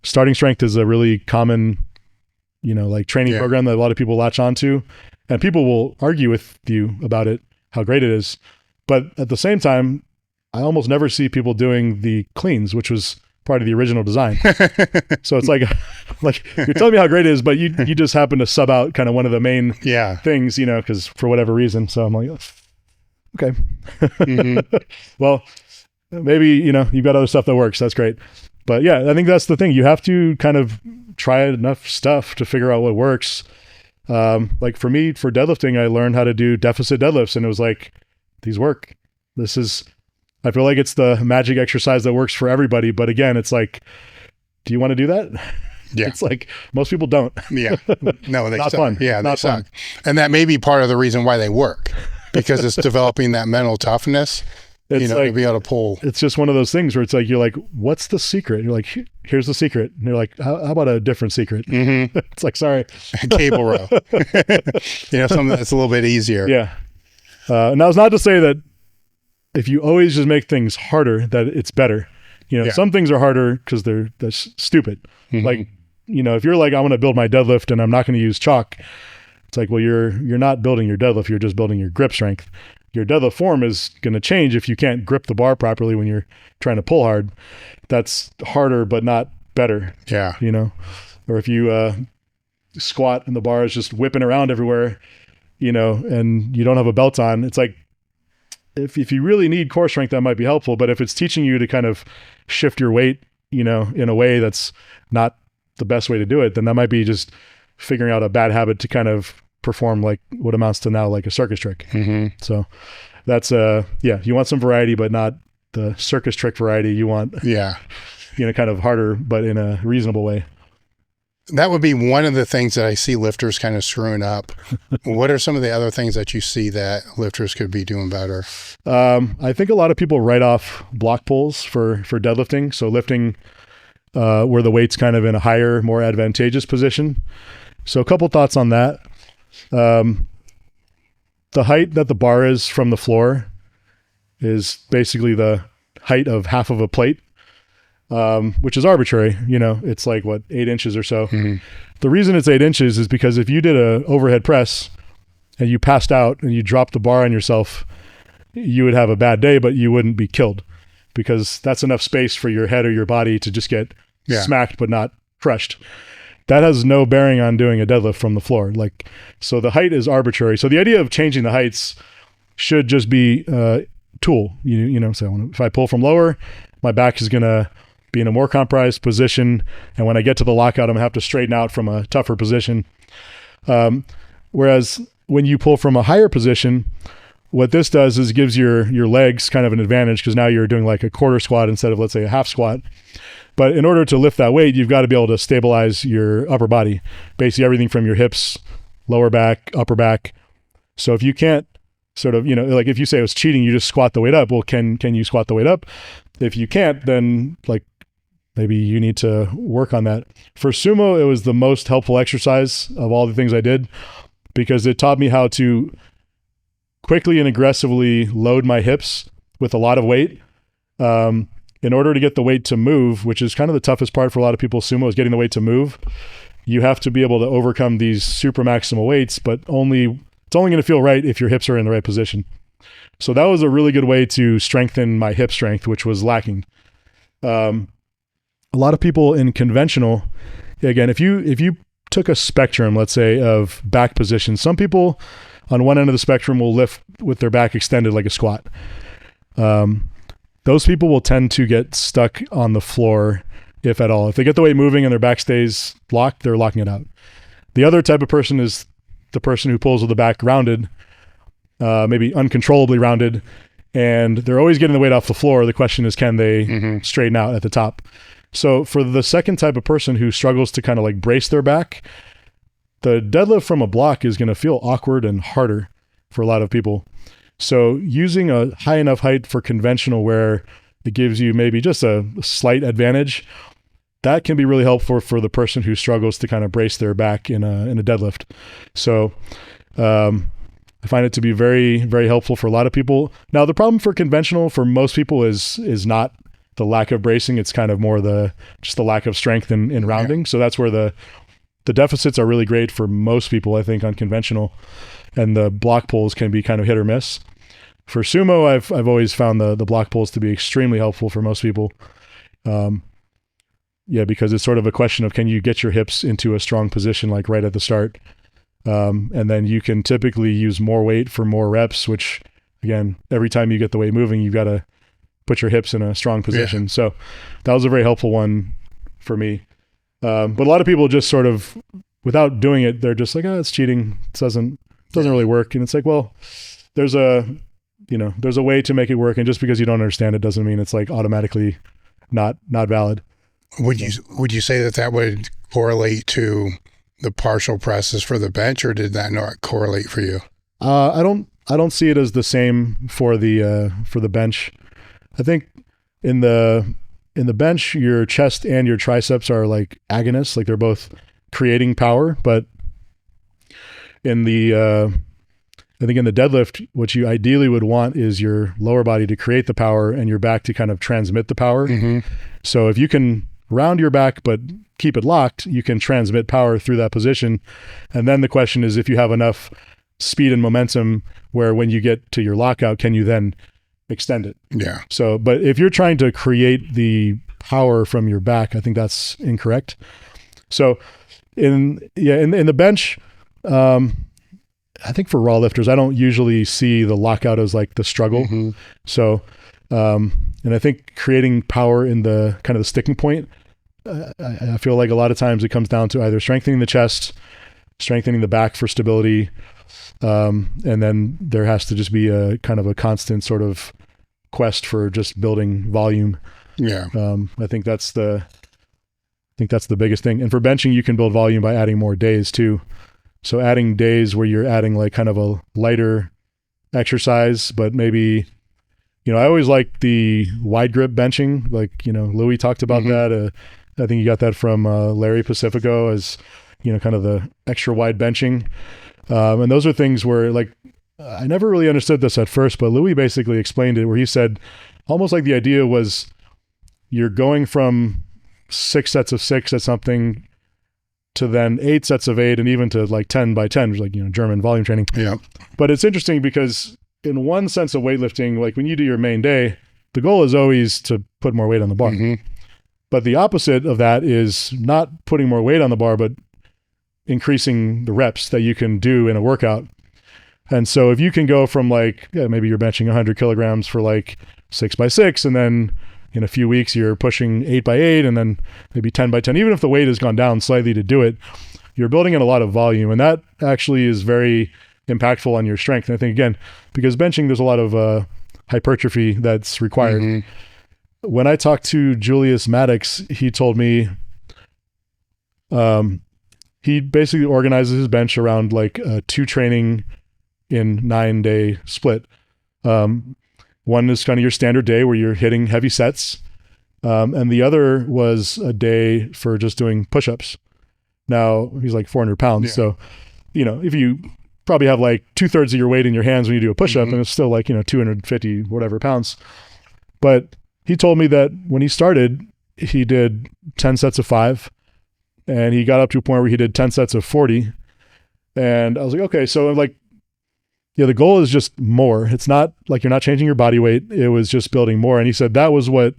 Starting strength is a really common, like training program that a lot of people latch onto, and people will argue with you about it, how great it is. But at the same time, I almost never see people doing the cleans, which was part of the original design. So it's like you're telling me how great it is, but you just happen to sub out kind of one of the main things, because for whatever reason. So I'm like, okay, well, maybe, you've got other stuff that works. That's great. But yeah, I think that's the thing. You have to kind of try enough stuff to figure out what works. Like for me, for deadlifting, I learned how to do deficit deadlifts, and it was like, these work. I feel like it's the magic exercise that works for everybody. But again, it's like, do you want to do that? Yeah. It's like, most people don't. Yeah. No, they not suck. Fun. Yeah, they not suck. Fun. And that may be part of the reason why they work, because it's developing that mental toughness, it's to be able to pull. It's just one of those things where it's like, you're like, what's the secret? You're like, here's the secret. And you're like, how about a different secret? It's like, sorry. Cable row. Something that's a little bit easier. Yeah. Now it's not to say that if you always just make things harder, that it's better. Some things are harder because that's stupid. Like, if you're like, I want to build my deadlift and I'm not going to use chalk. It's like, well, you're not building your deadlift. You're just building your grip strength. Your deadlift form is going to change if you can't grip the bar properly when you're trying to pull hard. That's harder, but not better. Yeah. Or if you squat and the bar is just whipping around everywhere, and you don't have a belt on, it's like, if you really need core strength, that might be helpful. But if it's teaching you to kind of shift your weight, in a way that's not the best way to do it, then that might be just figuring out a bad habit to kind of perform like what amounts to now like a circus trick. So that's you want some variety, but not the circus trick variety. You want kind of harder, but in a reasonable way. That would be one of the things that I see lifters kind of screwing up. What are some of the other things that you see that lifters could be doing better? I think a lot of people write off block pulls for deadlifting. So lifting where the weight's kind of in a higher, more advantageous position. So a couple thoughts on that. The height that the bar is from the floor is basically the height of half of a plate. Which is arbitrary, it's like 8 inches or so. The reason it's 8 inches is because if you did a overhead press and you passed out and you dropped the bar on yourself, you would have a bad day, but you wouldn't be killed, because that's enough space for your head or your body to just get smacked, but not crushed. That has no bearing on doing a deadlift from the floor. So the height is arbitrary. So the idea of changing the heights should just be tool, so if I pull from lower, my back is going to be in a more compromised position. And when I get to the lockout, I'm gonna have to straighten out from a tougher position. Whereas when you pull from a higher position, what this does is gives your legs kind of an advantage, because now you're doing like a quarter squat instead of, let's say, a half squat. But in order to lift that weight, you've got to be able to stabilize your upper body, basically everything from your hips, lower back, upper back. So if you can't sort of, like if you say it was cheating, you just squat the weight up. Well, can you squat the weight up? If you can't, then maybe you need to work on that. For sumo, it was the most helpful exercise of all the things I did, because it taught me how to quickly and aggressively load my hips with a lot of weight. In order to get the weight to move, which is kind of the toughest part for a lot of people, sumo is getting the weight to move. You have to be able to overcome these super maximal weights, but it's only going to feel right if your hips are in the right position. So that was a really good way to strengthen my hip strength, which was lacking. A lot of people in conventional, again, if you took a spectrum, let's say, of back positions, some people on one end of the spectrum will lift with their back extended like a squat. Those people will tend to get stuck on the floor, if at all. If they get the weight moving and their back stays locked, they're locking it out. The other type of person is the person who pulls with the back rounded, maybe uncontrollably rounded, and they're always getting the weight off the floor. The question is, can they straighten out at the top? So for the second type of person who struggles to kind of like brace their back, the deadlift from a block is going to feel awkward and harder for a lot of people. So using a high enough height for conventional where it gives you maybe just a slight advantage. That can be really helpful for the person who struggles to kind of brace their back in a deadlift. So I find it to be very, very helpful for a lot of people. Now, the problem for conventional for most people is not the lack of bracing. It's kind of more just the lack of strength in rounding. So that's where the deficits are really great for most people, I think, on conventional, and the block pulls can be kind of hit or miss. For sumo, I've always found the block pulls to be extremely helpful for most people. Because it's sort of a question of, can you get your hips into a strong position, like right at the start? And then you can typically use more weight for more reps, which again, every time you get the weight moving, you've got to put your hips in a strong position. Yeah. So that was a very helpful one for me. But a lot of people just sort of, without doing it, they're just like, oh, it's cheating. It doesn't really work. And it's like, well, there's a way to make it work. And just because you don't understand it doesn't mean it's like automatically not valid. Would you say that would correlate to the partial presses for the bench, or did that not correlate for you? I don't see it as the same for the bench. I think in the bench, your chest and your triceps are like agonists, like they're both creating power. But in I think in the deadlift, what you ideally would want is your lower body to create the power and your back to kind of transmit the power. Mm-hmm. So if you can round your back but keep it locked, you can transmit power through that position. And then the question is, if you have enough speed and momentum where when you get to your lockout, can you then extend it? Yeah. So, but if you're trying to create the power from your back, I think that's incorrect. So in the bench, I think for raw lifters, I don't usually see the lockout as like the struggle. Mm-hmm. So, and I think creating power in the kind of the sticking point, I feel like a lot of times it comes down to either strengthening the chest, strengthening the back for stability, and then there has to just be a kind of a constant sort of quest for just building volume. Yeah. I think that's the biggest thing. And for benching, you can build volume by adding more days too. So adding days where you're adding like kind of a lighter exercise, but maybe, I always like the wide grip benching. Like, Louis talked about mm-hmm. that. I think you got that from Larry Pacifico as, kind of the extra wide benching. And those are things where like, I never really understood this at first, but Louis basically explained it where he said almost like the idea was you're going from 6 sets of 6 at something to then 8 sets of 8 and even to like 10 by 10, which is like, German volume training. Yeah. But it's interesting because in one sense of weightlifting, like when you do your main day, the goal is always to put more weight on the bar. Mm-hmm. But the opposite of that is not putting more weight on the bar, but increasing the reps that you can do in a workout. And so if you can go from like, maybe you're benching 100 kilograms for like 6 by 6, and then in a few weeks you're pushing 8 by 8, and then maybe 10 by 10, even if the weight has gone down slightly to do it, you're building in a lot of volume. And that actually is very impactful on your strength. And I think, again, because benching, there's a lot of hypertrophy that's required. Mm-hmm. When I talked to Julius Maddox, he told me he basically organizes his bench around like 2 training in 9-day split. One is kind of your standard day where you're hitting heavy sets. And the other was a day for just doing push-ups. Now he's like 400 pounds. Yeah. So, if you probably have like 2/3 of your weight in your hands when you do a push-up, mm-hmm. and it's still like, 250 whatever pounds. But he told me that when he started, he did 10 sets of 5, and he got up to a point where he did 10 sets of 40. And I was like, okay, so like, the goal is just more. It's not like you're not changing your body weight. It was just building more. And he said that was what,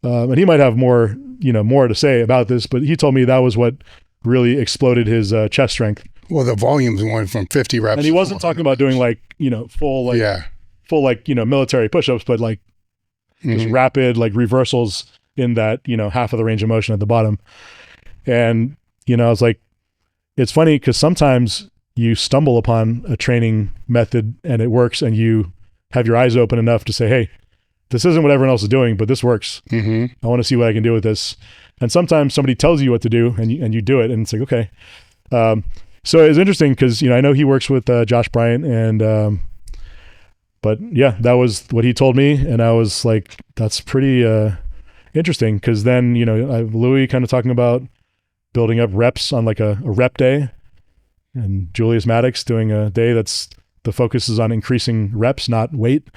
and he might have more, more to say about this, but he told me that was what really exploded his chest strength. Well, the volume's going from 50 reps. And he wasn't talking about doing like, full military push-ups, but like just mm-hmm. rapid like reversals in that, half of the range of motion at the bottom. And, I was like, it's funny because sometimes you stumble upon a training method and it works, and you have your eyes open enough to say, hey, this isn't what everyone else is doing, but this works. Mm-hmm. I want to see what I can do with this. And sometimes somebody tells you what to do and you do it, and it's like, okay. So it's interesting because, I know he works with Josh Bryant, and But yeah, that was what he told me. And I was like, that's pretty interesting. Because then, you know, I have Louis kind of talking about building up reps on like a rep day, and Julius Maddox doing a day that's the focus is on increasing reps, not weight.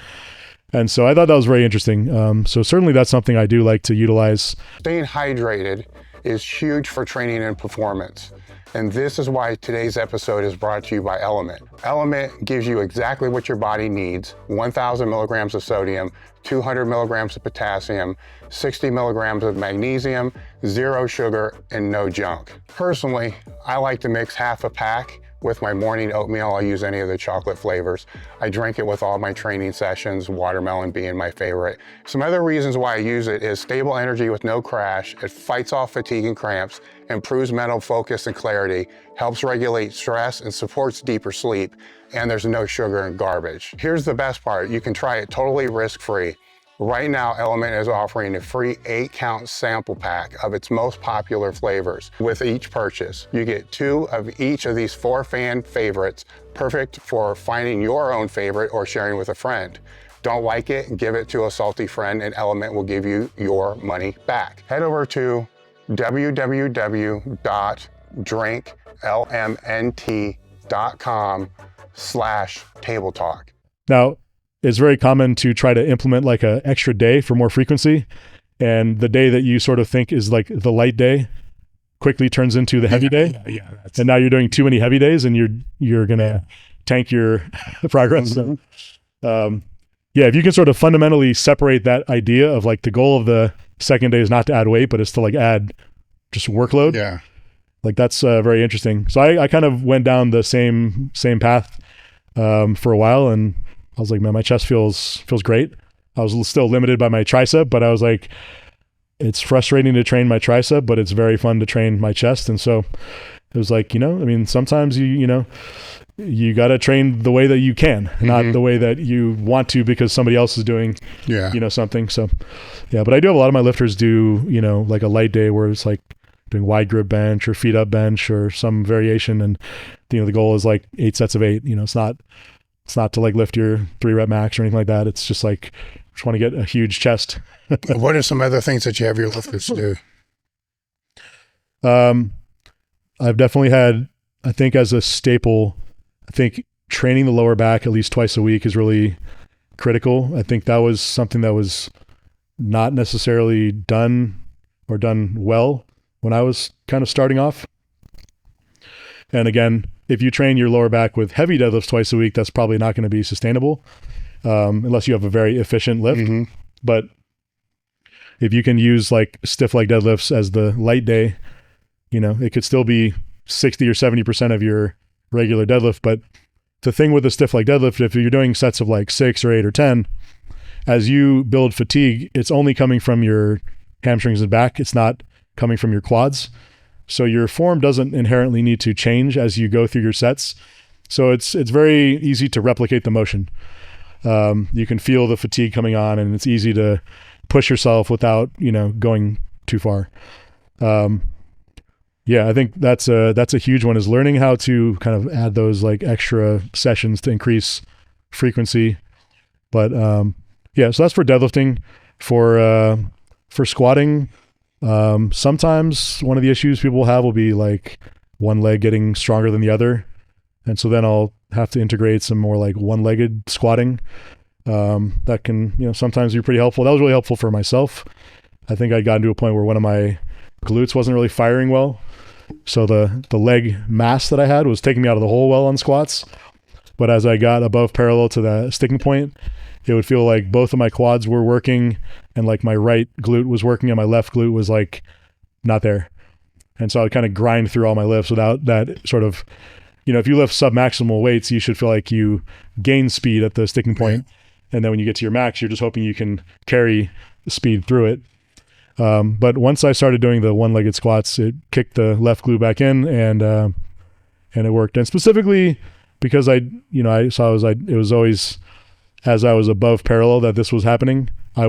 And so I thought that was very interesting. So certainly that's something I do like to utilize. Staying hydrated is huge for training and performance. And this is why today's episode is brought to you by Element. Element gives you exactly what your body needs: 1,000 milligrams of sodium, 200 milligrams of potassium, 60 milligrams of magnesium, 0 sugar, and no junk. Personally, I like to mix half a pack with my morning oatmeal. I'll use any of the chocolate flavors. I drink it with all my training sessions, watermelon being my favorite. Some other reasons why I use it is stable energy with no crash. It fights off fatigue and cramps, improves mental focus and clarity, helps regulate stress, and supports deeper sleep. And there's no sugar and garbage. Here's the best part. You can try it totally risk-free. Right now, Element is offering a free 8-count sample pack of its most popular flavors. With each purchase, you get 2 of each of these 4 fan favorites, perfect for finding your own favorite or sharing with a friend. Don't like it? Give it to a salty friend, and Element will give you your money back. Head over to www.drinklmnt.com/table talk. Now, it's very common to try to implement like an extra day for more frequency. And the day that you sort of think is like the light day quickly turns into the heavy day. Yeah, and now you're doing too many heavy days and you're going to tank your progress. Mhm. So, yeah, if you can sort of fundamentally separate that idea of like the goal of the second day is not to add weight, but it's to like add just workload. Yeah. Like that's very interesting. So I kind of went down the same path for a while, and I was like, man, my chest feels great. I was still limited by my tricep, but I was like, it's frustrating to train my tricep, but it's very fun to train my chest. And so it was like, you know, I mean, sometimes you got to train the way that you can, not the way that you want to because somebody else is doing, you know, something. So yeah, but I do have a lot of my lifters do, you know, like a light day where it's like doing wide grip bench or feet up bench or some variation. And, you know, the goal is like 8 sets of 8, you know, it's not to like lift your 3 rep max or anything like that. It's just like, just want to get a huge chest. What are some other things that you have your lifters do? I've definitely had, I think as a staple, I think training the lower back at least twice a week is really critical. I think that was something that was not necessarily done or done well when I was kind of starting off. And again, if you train your lower back with heavy deadlifts twice a week, that's probably not going to be sustainable unless you have a very efficient lift. But if you can use like stiff leg deadlifts as the light day, you know, it could still be 60 or 70% of your regular deadlift. But the thing with the stiff leg deadlift, if you're doing sets of like 6 or 8 or 10, as you build fatigue, it's only coming from your hamstrings and back. It's not coming from your quads. So your form doesn't inherently need to change as you go through your sets. So it's very easy to replicate the motion. You can feel the fatigue coming on, and it's easy to push yourself without, you know, going too far. Yeah, I think that's a huge one, is learning how to kind of add those like extra sessions to increase frequency. But yeah, so that's for deadlifting. For squatting, sometimes one of the issues people have will be like one leg getting stronger than the other. And so then I'll have to integrate some more like one-legged squatting. That can, you know, sometimes be pretty helpful. That was really helpful for myself. I think I'd gotten to a point where one of my glutes wasn't really firing well. So the leg mass that I had was taking me out of the hole well on squats. But as I got above parallel to the sticking point, it would feel like both of my quads were working, and like my right glute was working and my left glute was like not there. And so I would kind of grind through all my lifts without that sort of, you know, if you lift submaximal weights, you should feel like you gain speed at the sticking point. And then when you get to your max, you're just hoping you can carry the speed through it. But once I started doing the one-legged squats, it kicked the left glute back in, and it worked. And specifically because I saw it was always, as I was above parallel that this was happening, I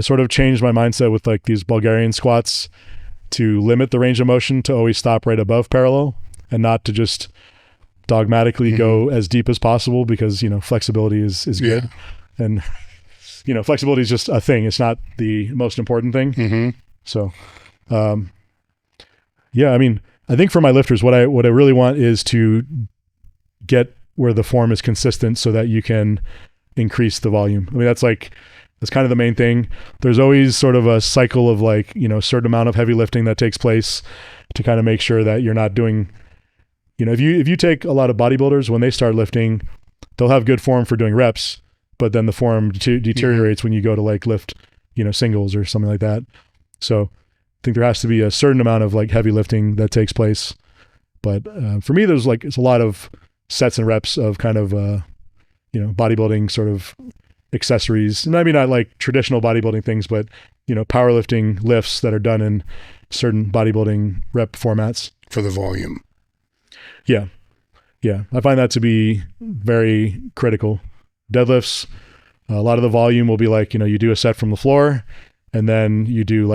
sort of changed my mindset with like these Bulgarian squats to limit the range of motion to always stop right above parallel, and not to just dogmatically go as deep as possible because, flexibility is good. And, flexibility is just a thing. It's not the most important thing. So, I think for my lifters, what I really want is to get where the form is consistent so that you can increase the volume. I mean, that's kind of the main thing. There's always sort of a cycle of a certain amount of heavy lifting that takes place to kind of make sure that you're not doing, if you take a lot of bodybuilders, when they start lifting, they'll have good form for doing reps, but then the form deteriorates when you go to lift, singles or something like that. So I think there has to be a certain amount of heavy lifting that takes place. But for me, there's it's a lot of sets and reps of kind of, bodybuilding sort of accessories. Maybe not traditional bodybuilding things, but, powerlifting lifts that are done in certain bodybuilding rep formats. For the volume. Yeah. Yeah. I find that to be very critical. Deadlifts, a lot of the volume will be you do a set from the floor and then you do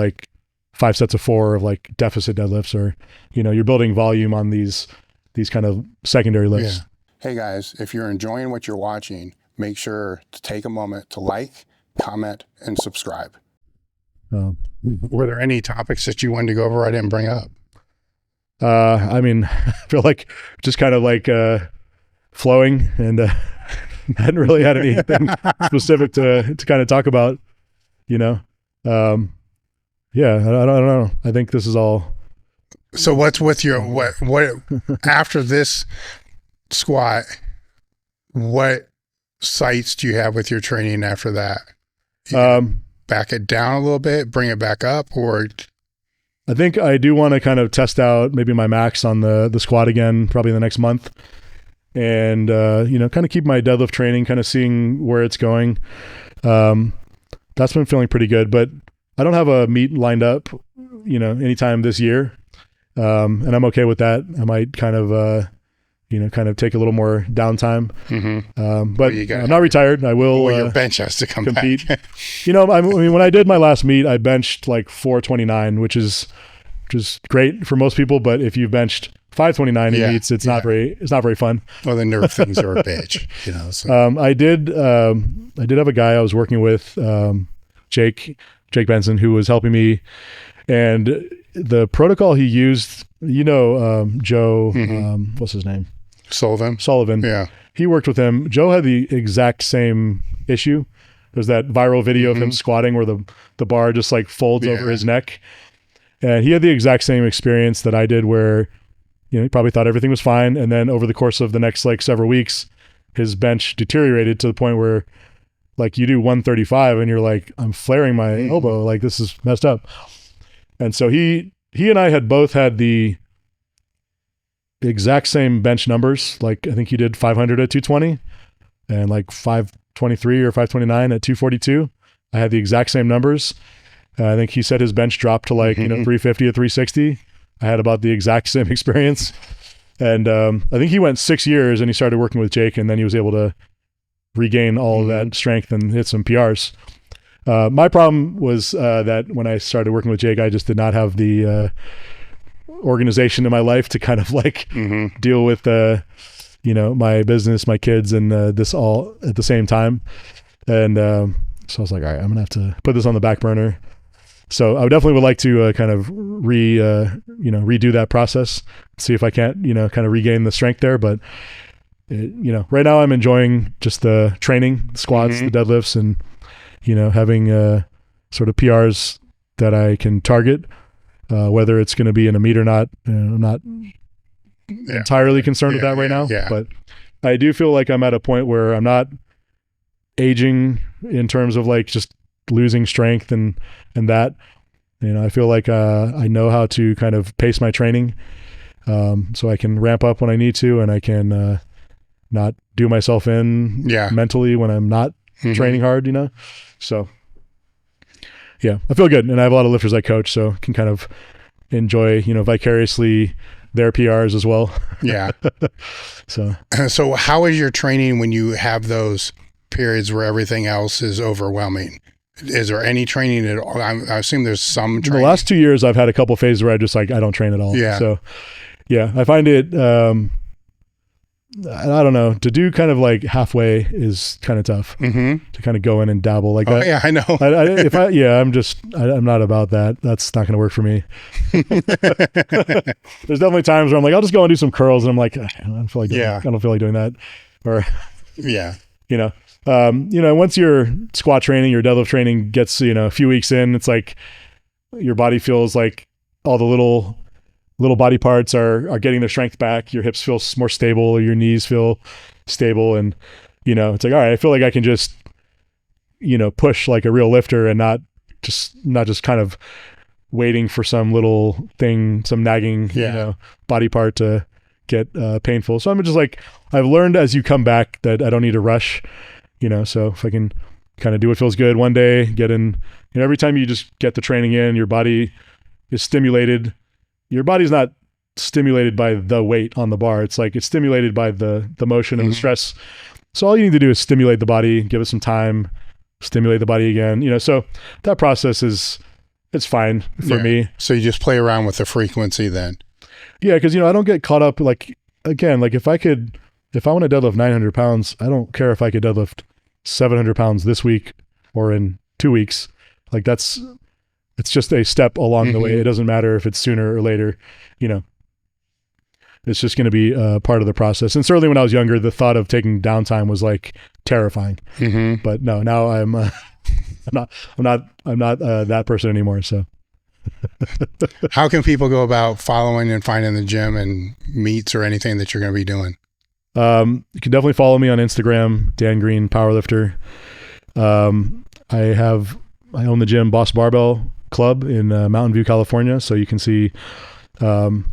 5 sets of 4 of deficit deadlifts, or, you're building volume on these kind of secondary lifts. Yeah. Hey guys, if you're enjoying what you're watching, make sure to take a moment to comment, and subscribe. Were there any topics that you wanted to go over I didn't bring up? I feel just kind of flowing, and I hadn't really had anything specific to kind of talk about, Yeah, I don't know. I think this is all. So what's with your, what after this squat, what sights do you have with your training after that? Back it down a little bit, bring it back up, or? I think I do want to kind of test out maybe my max on the squat again, probably in the next month. And, kind of keep my deadlift training, kind of seeing where it's going. That's been feeling pretty good, but I don't have a meet lined up, anytime this year. And I'm okay with that. I might kind of, take a little more downtime. But I'm not retired. I will. Your bench has to come compete. back. When I did my last meet, I benched 429, which is great for most people. But if you've benched 529 in meets, it's not very fun. Well, the nerve things are a bitch, So. I did have a guy I was working with, Jake Benson, who was helping me, and the protocol he used, Joe, what's his name? Sullivan. Yeah. He worked with him. Joe had the exact same issue. There's that viral video of him squatting where the bar just folds over his neck. And he had the exact same experience that I did, where, he probably thought everything was fine. And then over the course of the next several weeks, his bench deteriorated to the point where you do 135 and you're I'm flaring my elbow. This is messed up. And so he and I had both had the exact same bench numbers. I think he did 500 at 220 and 523 or 529 at 242. I had the exact same numbers. I think he said his bench dropped to 350 at 360. I had about the exact same experience. And I think he went 6 years and he started working with Jake, and then he was able to regain all of that strength and hit some PRs. My problem was that when I started working with Jake, I just did not have the organization in my life to kind of deal with my business, my kids, and this all at the same time. And so I was all right, I'm gonna have to put this on the back burner. So I definitely would like to kind of redo that process, see if I can't kind of regain the strength there. But right now I'm enjoying just the training, the squats, the deadlifts, and having sort of PRs that I can target, whether it's going to be in a meet or not. I'm not entirely concerned with that right now, but I do feel like I'm at a point where I'm not aging in terms of just losing strength and that, I feel like I know how to kind of pace my training, so I can ramp up when I need to, and I can not do myself in mentally when I'm not training hard, So I feel good, and I have a lot of lifters I coach, so can kind of enjoy, vicariously their PRs as well. Yeah. So how is your training when you have those periods where everything else is overwhelming? Is there any training at all? I assume there's some training. The last 2 years, I've had a couple phases where I just I don't train at all. Yeah. So I find it, I don't know, to do kind of like halfway is kind of tough to kind of go in and dabble like that. Yeah, I know. I'm not about that. That's not going to work for me. There's definitely times where I'm like, I'll just go and do some curls. And I'm like, I don't feel like doing that. Or, once your squat training, your deadlift training gets, a few weeks in, it's like your body feels like all the little body parts are getting their strength back. Your hips feel more stable, your knees feel stable. And, it's like, all right, I feel like I can just, push like a real lifter and not just kind of waiting for some little thing, some nagging, body part to get painful. So I'm just like, I've learned as you come back that I don't need to rush, so if I can kind of do what feels good one day, get in, every time you just get the training in, your body is stimulated. Your body's not stimulated by the weight on the bar. It's like it's stimulated by the motion and the stress. So all you need to do is stimulate the body, give it some time, stimulate the body again. So that process it's fine for me. So you just play around with the frequency then. Yeah, because I don't get caught up like if I want to deadlift 900 pounds, I don't care if I could deadlift 700 pounds this week or in 2 weeks. Like it's just a step along the way. It doesn't matter if it's sooner or later, it's just going to be part of the process. And certainly when I was younger, the thought of taking downtime was like terrifying, but no, now I'm not that person anymore. So how can people go about following and finding the gym and meets or anything that you're going to be doing? You can definitely follow me on Instagram, Dan Green Powerlifter. I own the gym Boss Barbell Club in Mountain View, California. So you can see, you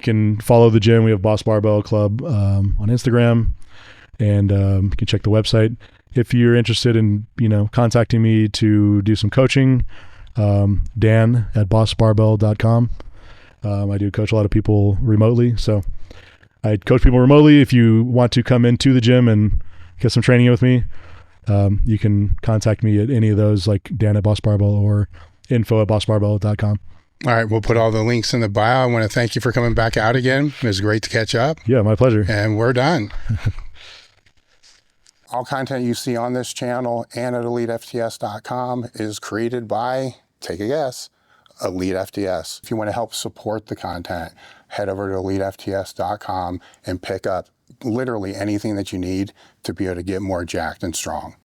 can follow the gym. We have Boss Barbell Club on Instagram, and you can check the website. If you're interested in, contacting me to do some coaching, Dan at bossbarbell.com. I do coach a lot of people remotely. So I coach people remotely. If you want to come into the gym and get some training with me, you can contact me at any of those, like Dan at Boss Barbell or info@bossbarbell.com. All right. We'll put all the links in the bio. I want to thank you for coming back out again. It was great to catch up. Yeah, my pleasure. And we're done. All content you see on this channel and at elitefts.com is created by, take a guess, Elite FTS. If you want to help support the content, head over to elitefts.com and pick up literally anything that you need to be able to get more jacked and strong.